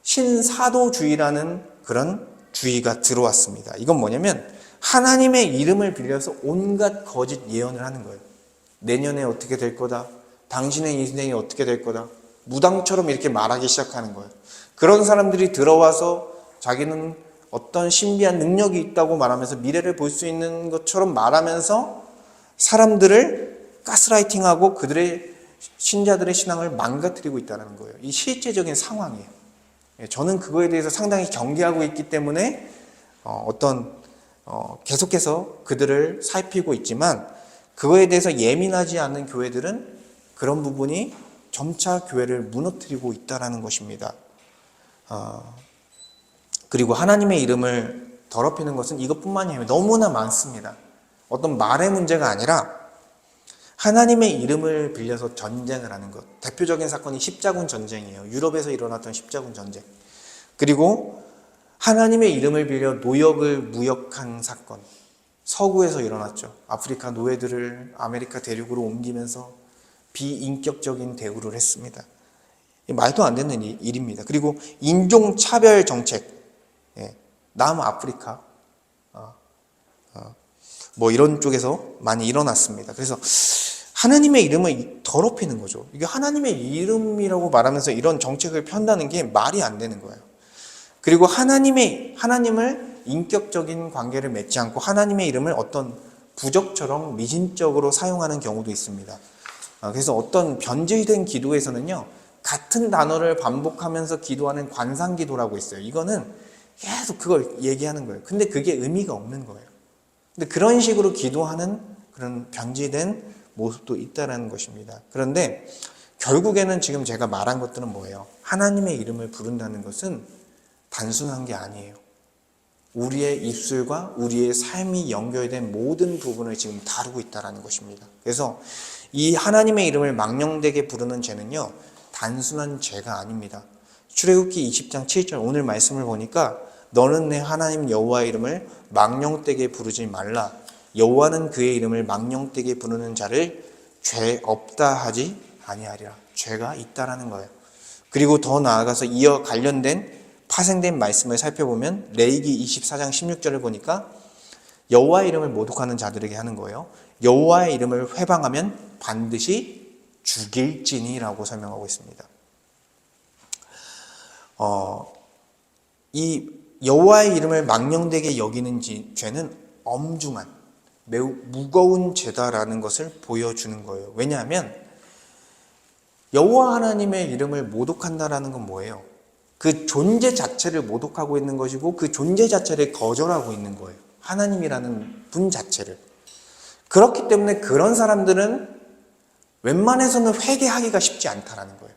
신사도주의라는 그런 주의가 들어왔습니다. 이건 뭐냐면 하나님의 이름을 빌려서 온갖 거짓 예언을 하는 거예요. 내년에 어떻게 될 거다. 당신의 인생이 어떻게 될 거다. 무당처럼 이렇게 말하기 시작하는 거예요. 그런 사람들이 들어와서 자기는 어떤 신비한 능력이 있다고 말하면서 미래를 볼 수 있는 것처럼 말하면서 사람들을 가스라이팅하고 그들의 신자들의 신앙을 망가뜨리고 있다는 거예요. 이 실제적인 상황이에요. 저는 그거에 대해서 상당히 경계하고 있기 때문에 계속해서 그들을 살피고 있지만 그거에 대해서 예민하지 않는 교회들은 그런 부분이 점차 교회를 무너뜨리고 있다는 것입니다. 그리고 하나님의 이름을 더럽히는 것은 이것뿐만이 아니라 너무나 많습니다. 어떤 말의 문제가 아니라 하나님의 이름을 빌려서 전쟁을 하는 것. 대표적인 사건이 십자군 전쟁이에요. 유럽에서 일어났던 십자군 전쟁. 그리고 하나님의 이름을 빌려 노역을 무역한 사건. 서구에서 일어났죠. 아프리카 노예들을 아메리카 대륙으로 옮기면서 비인격적인 대우를 했습니다. 말도 안 되는 일입니다. 그리고 인종차별 정책. 남아프리카 이런 쪽에서 많이 일어났습니다. 그래서 하나님의 이름을 더럽히는 거죠. 이게 하나님의 이름이라고 말하면서 이런 정책을 편다는 게 말이 안 되는 거예요. 그리고 하나님을 인격적인 관계를 맺지 않고 하나님의 이름을 어떤 부적처럼 미신적으로 사용하는 경우도 있습니다. 그래서 어떤 변질된 기도에서는요, 같은 단어를 반복하면서 기도하는 관상기도라고 있어요. 이거는 계속 그걸 얘기하는 거예요. 근데 그게 의미가 없는 거예요. 근데 그런 식으로 기도하는 그런 변질된 모습도 있다는 것입니다. 그런데 결국에는 지금 제가 말한 것들은 뭐예요? 하나님의 이름을 부른다는 것은 단순한 게 아니에요. 우리의 입술과 우리의 삶이 연결된 모든 부분을 지금 다루고 있다는 것입니다. 그래서 이 하나님의 이름을 망령되게 부르는 죄는요, 단순한 죄가 아닙니다. 출애굽기 20장 7절 오늘 말씀을 보니까 너는 내 하나님 여호와의 이름을 망령되게 부르지 말라. 여호와는 그의 이름을 망령되게 부르는 자를 죄 없다 하지 아니하리라. 죄가 있다라는 거예요. 그리고 더 나아가서 이어 관련된 파생된 말씀을 살펴보면 레위기 24장 16절을 보니까 여호와의 이름을 모독하는 자들에게 하는 거예요. 여호와의 이름을 회방하면 반드시 죽일지니라고 설명하고 있습니다. 이 여호와의 이름을 망령되게 여기는 죄는 엄중한 매우 무거운 죄다라는 것을 보여주는 거예요. 왜냐하면 여호와 하나님의 이름을 모독한다라는 건 뭐예요? 그 존재 자체를 모독하고 있는 것이고 그 존재 자체를 거절하고 있는 거예요. 하나님이라는 분 자체를. 그렇기 때문에 그런 사람들은 웬만해서는 회개하기가 쉽지 않다라는 거예요.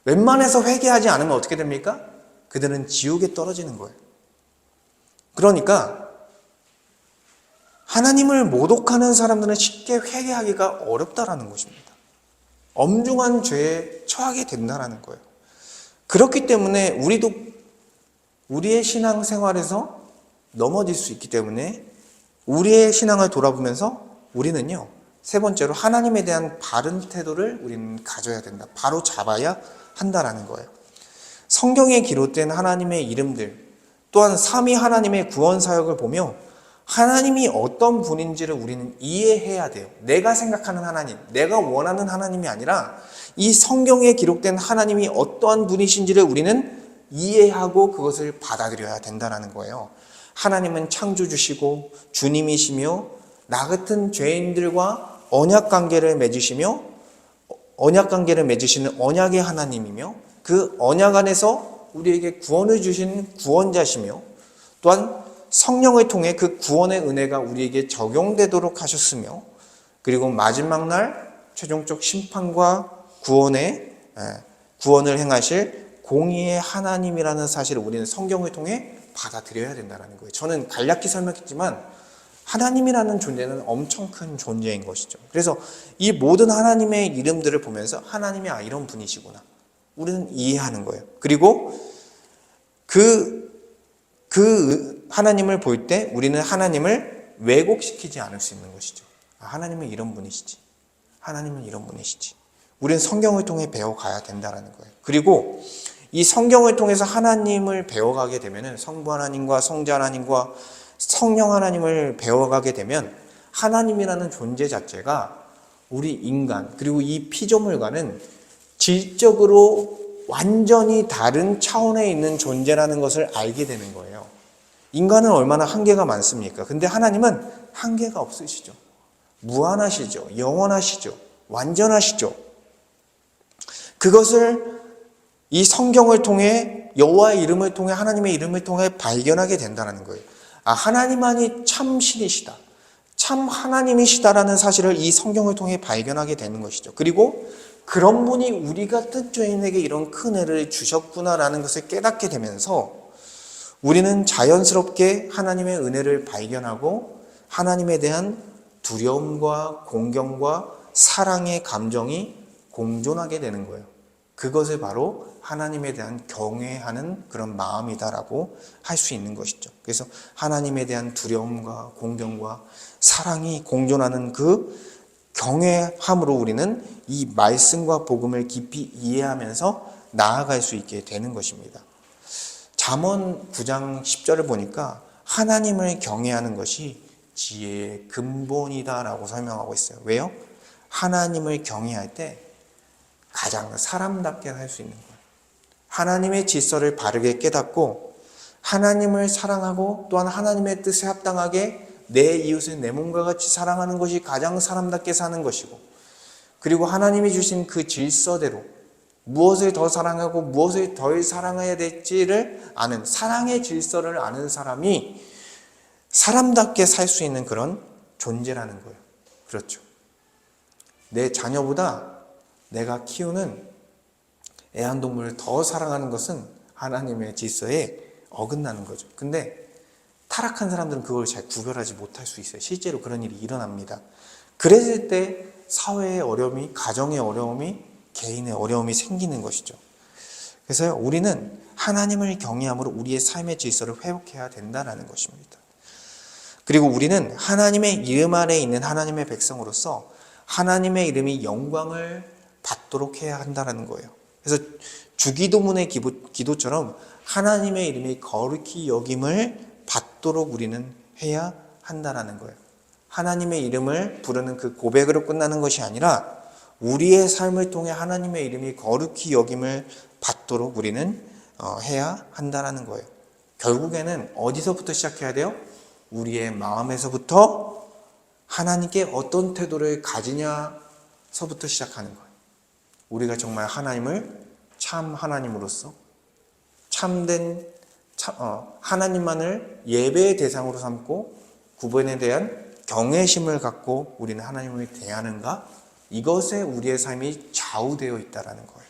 웬만해서 회개하지 않으면 어떻게 됩니까? 그들은 지옥에 떨어지는 거예요. 그러니까 하나님을 모독하는 사람들은 쉽게 회개하기가 어렵다라는 것입니다. 엄중한 죄에 처하게 된다라는 거예요. 그렇기 때문에 우리도 우리의 신앙생활에서 넘어질 수 있기 때문에 우리의 신앙을 돌아보면서 우리는요, 세 번째로 하나님에 대한 바른 태도를 우리는 가져야 된다. 바로 잡아야 한다라는 거예요. 성경에 기록된 하나님의 이름들, 또한 삼위 하나님의 구원 사역을 보며 하나님이 어떤 분인지를 우리는 이해해야 돼요. 내가 생각하는 하나님, 내가 원하는 하나님이 아니라 이 성경에 기록된 하나님이 어떠한 분이신지를 우리는 이해하고 그것을 받아들여야 된다는 거예요. 하나님은 창조주시고 주님이시며 나 같은 죄인들과 언약 관계를 맺으시며 언약 관계를 맺으시는 언약의 하나님이며 그 언약 안에서 우리에게 구원을 주신 구원자시며 또한 성령을 통해 그 구원의 은혜가 우리에게 적용되도록 하셨으며 그리고 마지막 날 최종적 심판과 구원을 행하실 공의의 하나님이라는 사실을 우리는 성경을 통해 받아들여야 된다는 거예요. 저는 간략히 설명했지만 하나님이라는 존재는 엄청 큰 존재인 것이죠. 그래서 이 모든 하나님의 이름들을 보면서 하나님이 이런 분이시구나. 우리는 이해하는 거예요. 그리고 그 하나님을 볼 때 우리는 하나님을 왜곡시키지 않을 수 있는 것이죠. 하나님은 이런 분이시지. 하나님은 이런 분이시지. 우리는 성경을 통해 배워가야 된다는 거예요. 그리고 이 성경을 통해서 하나님을 배워가게 되면 성부 하나님과 성자 하나님과 성령 하나님을 배워가게 되면 하나님이라는 존재 자체가 우리 인간 그리고 이 피조물과는 질적으로 완전히 다른 차원에 있는 존재라는 것을 알게 되는 거예요. 인간은 얼마나 한계가 많습니까? 근데 하나님은 한계가 없으시죠. 무한하시죠. 영원하시죠. 완전하시죠. 그것을 이 성경을 통해 여호와의 이름을 통해 하나님의 이름을 통해 발견하게 된다는 거예요. 하나님만이 참 신이시다. 참 하나님이시다라는 사실을 이 성경을 통해 발견하게 되는 것이죠. 그리고 그런 분이 우리 같은 죄인에게 이런 큰 애를 주셨구나라는 것을 깨닫게 되면서 우리는 자연스럽게 하나님의 은혜를 발견하고 하나님에 대한 두려움과 공경과 사랑의 감정이 공존하게 되는 거예요. 그것을 바로 하나님에 대한 경외하는 그런 마음이다라고 할 수 있는 것이죠. 그래서 하나님에 대한 두려움과 공경과 사랑이 공존하는 그 경외함으로 우리는 이 말씀과 복음을 깊이 이해하면서 나아갈 수 있게 되는 것입니다. 잠언 9장 10절을 보니까 하나님을 경외하는 것이 지혜의 근본이다라고 설명하고 있어요. 왜요? 하나님을 경외할 때 가장 사람답게 살 수 있는 거예요. 하나님의 질서를 바르게 깨닫고 하나님을 사랑하고 또한 하나님의 뜻에 합당하게 내 이웃을 내 몸과 같이 사랑하는 것이 가장 사람답게 사는 것이고 그리고 하나님이 주신 그 질서대로 무엇을 더 사랑하고 무엇을 덜 사랑해야 될지를 아는 사랑의 질서를 아는 사람이 사람답게 살 수 있는 그런 존재라는 거예요. 그렇죠. 내 자녀보다 내가 키우는 애완동물을 더 사랑하는 것은 하나님의 질서에 어긋나는 거죠. 근데 타락한 사람들은 그걸 잘 구별하지 못할 수 있어요. 실제로 그런 일이 일어납니다. 그랬을 때 사회의 어려움이, 가정의 어려움이, 개인의 어려움이 생기는 것이죠. 그래서 우리는 하나님을 경외함으로 우리의 삶의 질서를 회복해야 된다는 것입니다. 그리고 우리는 하나님의 이름 아래 있는 하나님의 백성으로서 하나님의 이름이 영광을 받도록 해야 한다는 거예요. 그래서 주기도문의 기도처럼 하나님의 이름이 거룩히 여김을 받도록 우리는 해야 한다는 거예요. 하나님의 이름을 부르는 그 고백으로 끝나는 것이 아니라 우리의 삶을 통해 하나님의 이름이 거룩히 여김을 받도록 우리는 해야 한다는 거예요. 결국에는 어디서부터 시작해야 돼요? 우리의 마음에서부터 하나님께 어떤 태도를 가지냐서부터 시작하는 거예요. 우리가 정말 하나님을 참 하나님으로서 참된 하나님만을 예배의 대상으로 삼고 구원에 대한 경외심을 갖고 우리는 하나님을 대하는가? 이것에 우리의 삶이 좌우되어 있다는 거예요.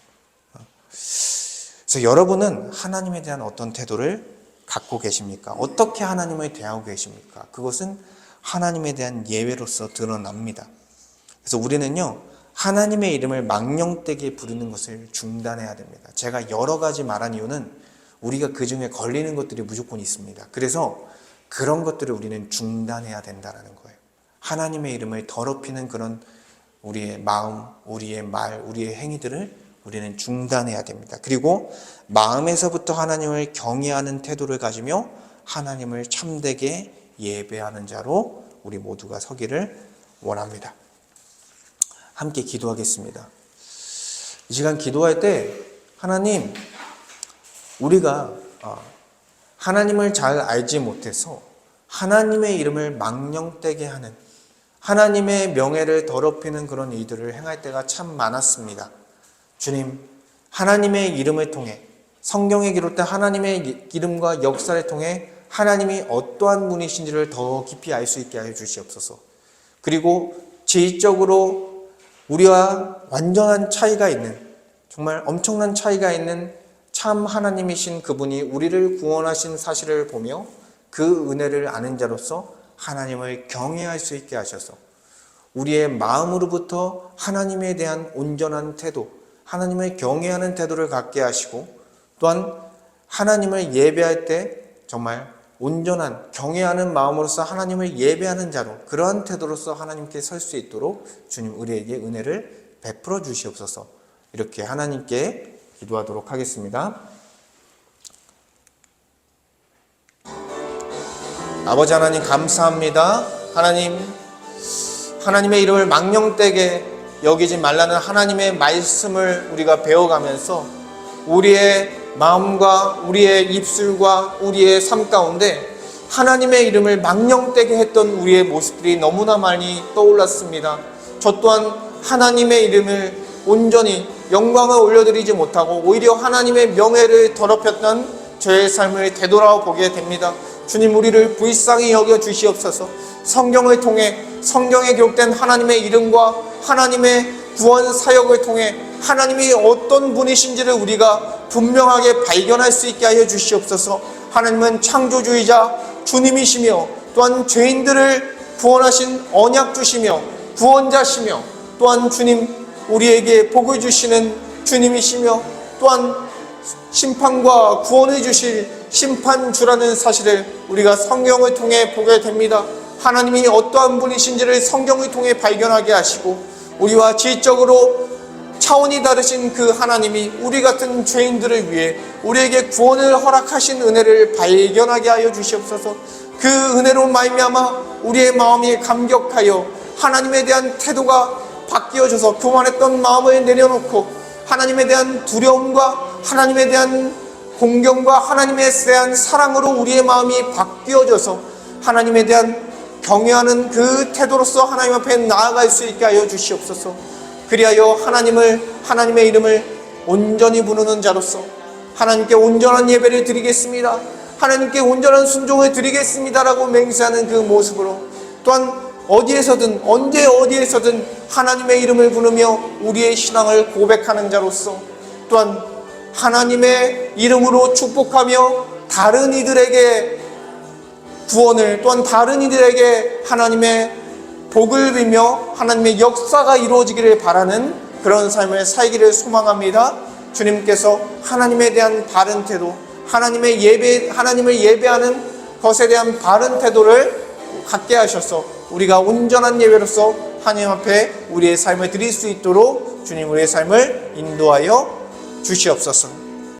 그래서 여러분은 하나님에 대한 어떤 태도를 갖고 계십니까? 어떻게 하나님을 대하고 계십니까? 그것은 하나님에 대한 예외로서 드러납니다. 그래서 우리는요, 하나님의 이름을 망령되게 부르는 것을 중단해야 됩니다. 제가 여러 가지 말한 이유는 우리가 그 중에 걸리는 것들이 무조건 있습니다. 그래서 그런 것들을 우리는 중단해야 된다는 거예요. 하나님의 이름을 더럽히는 그런 우리의 마음, 우리의 말, 우리의 행위들을 우리는 중단해야 됩니다. 그리고 마음에서부터 하나님을 경외하는 태도를 가지며 하나님을 참되게 예배하는 자로 우리 모두가 서기를 원합니다. 함께 기도하겠습니다. 이 시간 기도할 때 하나님, 우리가 하나님을 잘 알지 못해서 하나님의 이름을 망령되게 하는, 하나님의 명예를 더럽히는 그런 일들을 행할 때가 참 많았습니다. 주님, 하나님의 이름을 통해, 성경에 기록된 하나님의 이름과 역사를 통해 하나님이 어떠한 분이신지를 더 깊이 알 수 있게 하여 주시옵소서. 그리고 지적으로 우리와 완전한 차이가 있는, 정말 엄청난 차이가 있는 참 하나님이신 그분이 우리를 구원하신 사실을 보며 그 은혜를 아는 자로서 하나님을 경외할 수 있게 하셔서 우리의 마음으로부터 하나님에 대한 온전한 태도, 하나님을 경외하는 태도를 갖게 하시고, 또한 하나님을 예배할 때 정말 온전한 경외하는 마음으로서 하나님을 예배하는 자로, 그러한 태도로서 하나님께 설 수 있도록 주님 우리에게 은혜를 베풀어 주시옵소서. 이렇게 하나님께 기도하도록 하겠습니다. 아버지 하나님, 감사합니다. 하나님의 이름을 망령되게 여기지 말라는 하나님의 말씀을 우리가 배워가면서 우리의 마음과 우리의 입술과 우리의 삶 가운데 하나님의 이름을 망령되게 했던 우리의 모습들이 너무나 많이 떠올랐습니다. 저 또한 하나님의 이름을 온전히 영광을 올려드리지 못하고 오히려 하나님의 명예를 더럽혔던 저의 삶을 되돌아보게 됩니다. 주님, 우리를 불쌍히 여겨 주시옵소서. 성경을 통해, 성경에 기록된 하나님의 이름과 하나님의 구원 사역을 통해 하나님이 어떤 분이신지를 우리가 분명하게 발견할 수 있게 하여 주시옵소서. 하나님은 창조주이자 주님이시며 또한 죄인들을 구원하신 언약주시며 구원자시며, 또한 주님 우리에게 복을 주시는 주님이시며, 또한 심판과 구원을 주실 심판주라는 사실을 우리가 성경을 통해 보게 됩니다. 하나님이 어떠한 분이신지를 성경을 통해 발견하게 하시고, 우리와 질적으로 차원이 다르신 그 하나님이 우리 같은 죄인들을 위해 우리에게 구원을 허락하신 은혜를 발견하게 하여 주시옵소서. 그 은혜로 말미암아 우리의 마음이 감격하여 하나님에 대한 태도가 바뀌어져서 교만했던 마음을 내려놓고 하나님에 대한 두려움과 하나님에 대한 공경과 하나님에 대한 사랑으로 우리의 마음이 바뀌어져서 하나님에 대한 경외하는 그 태도로서 하나님 앞에 나아갈 수 있게 하여 주시옵소서. 그리하여 하나님의 이름을 온전히 부르는 자로서 하나님께 온전한 예배를 드리겠습니다, 하나님께 온전한 순종을 드리겠습니다라고 맹세하는 그 모습으로, 또한 어디에서든 언제 어디에서든 하나님의 이름을 부르며 우리의 신앙을 고백하는 자로서, 또한 하나님의 이름으로 축복하며 다른 이들에게 구원을, 또한 다른 이들에게 하나님의 복을 빌며 하나님의 역사가 이루어지기를 바라는 그런 삶을 살기를 소망합니다. 주님께서 하나님에 대한 바른 태도, 하나님을 예배하는 것에 대한 바른 태도를 갖게 하셔서 우리가 온전한 예배로서 하나님 앞에 우리의 삶을 드릴 수 있도록 주님 우리의 삶을 인도하여 주시옵소서.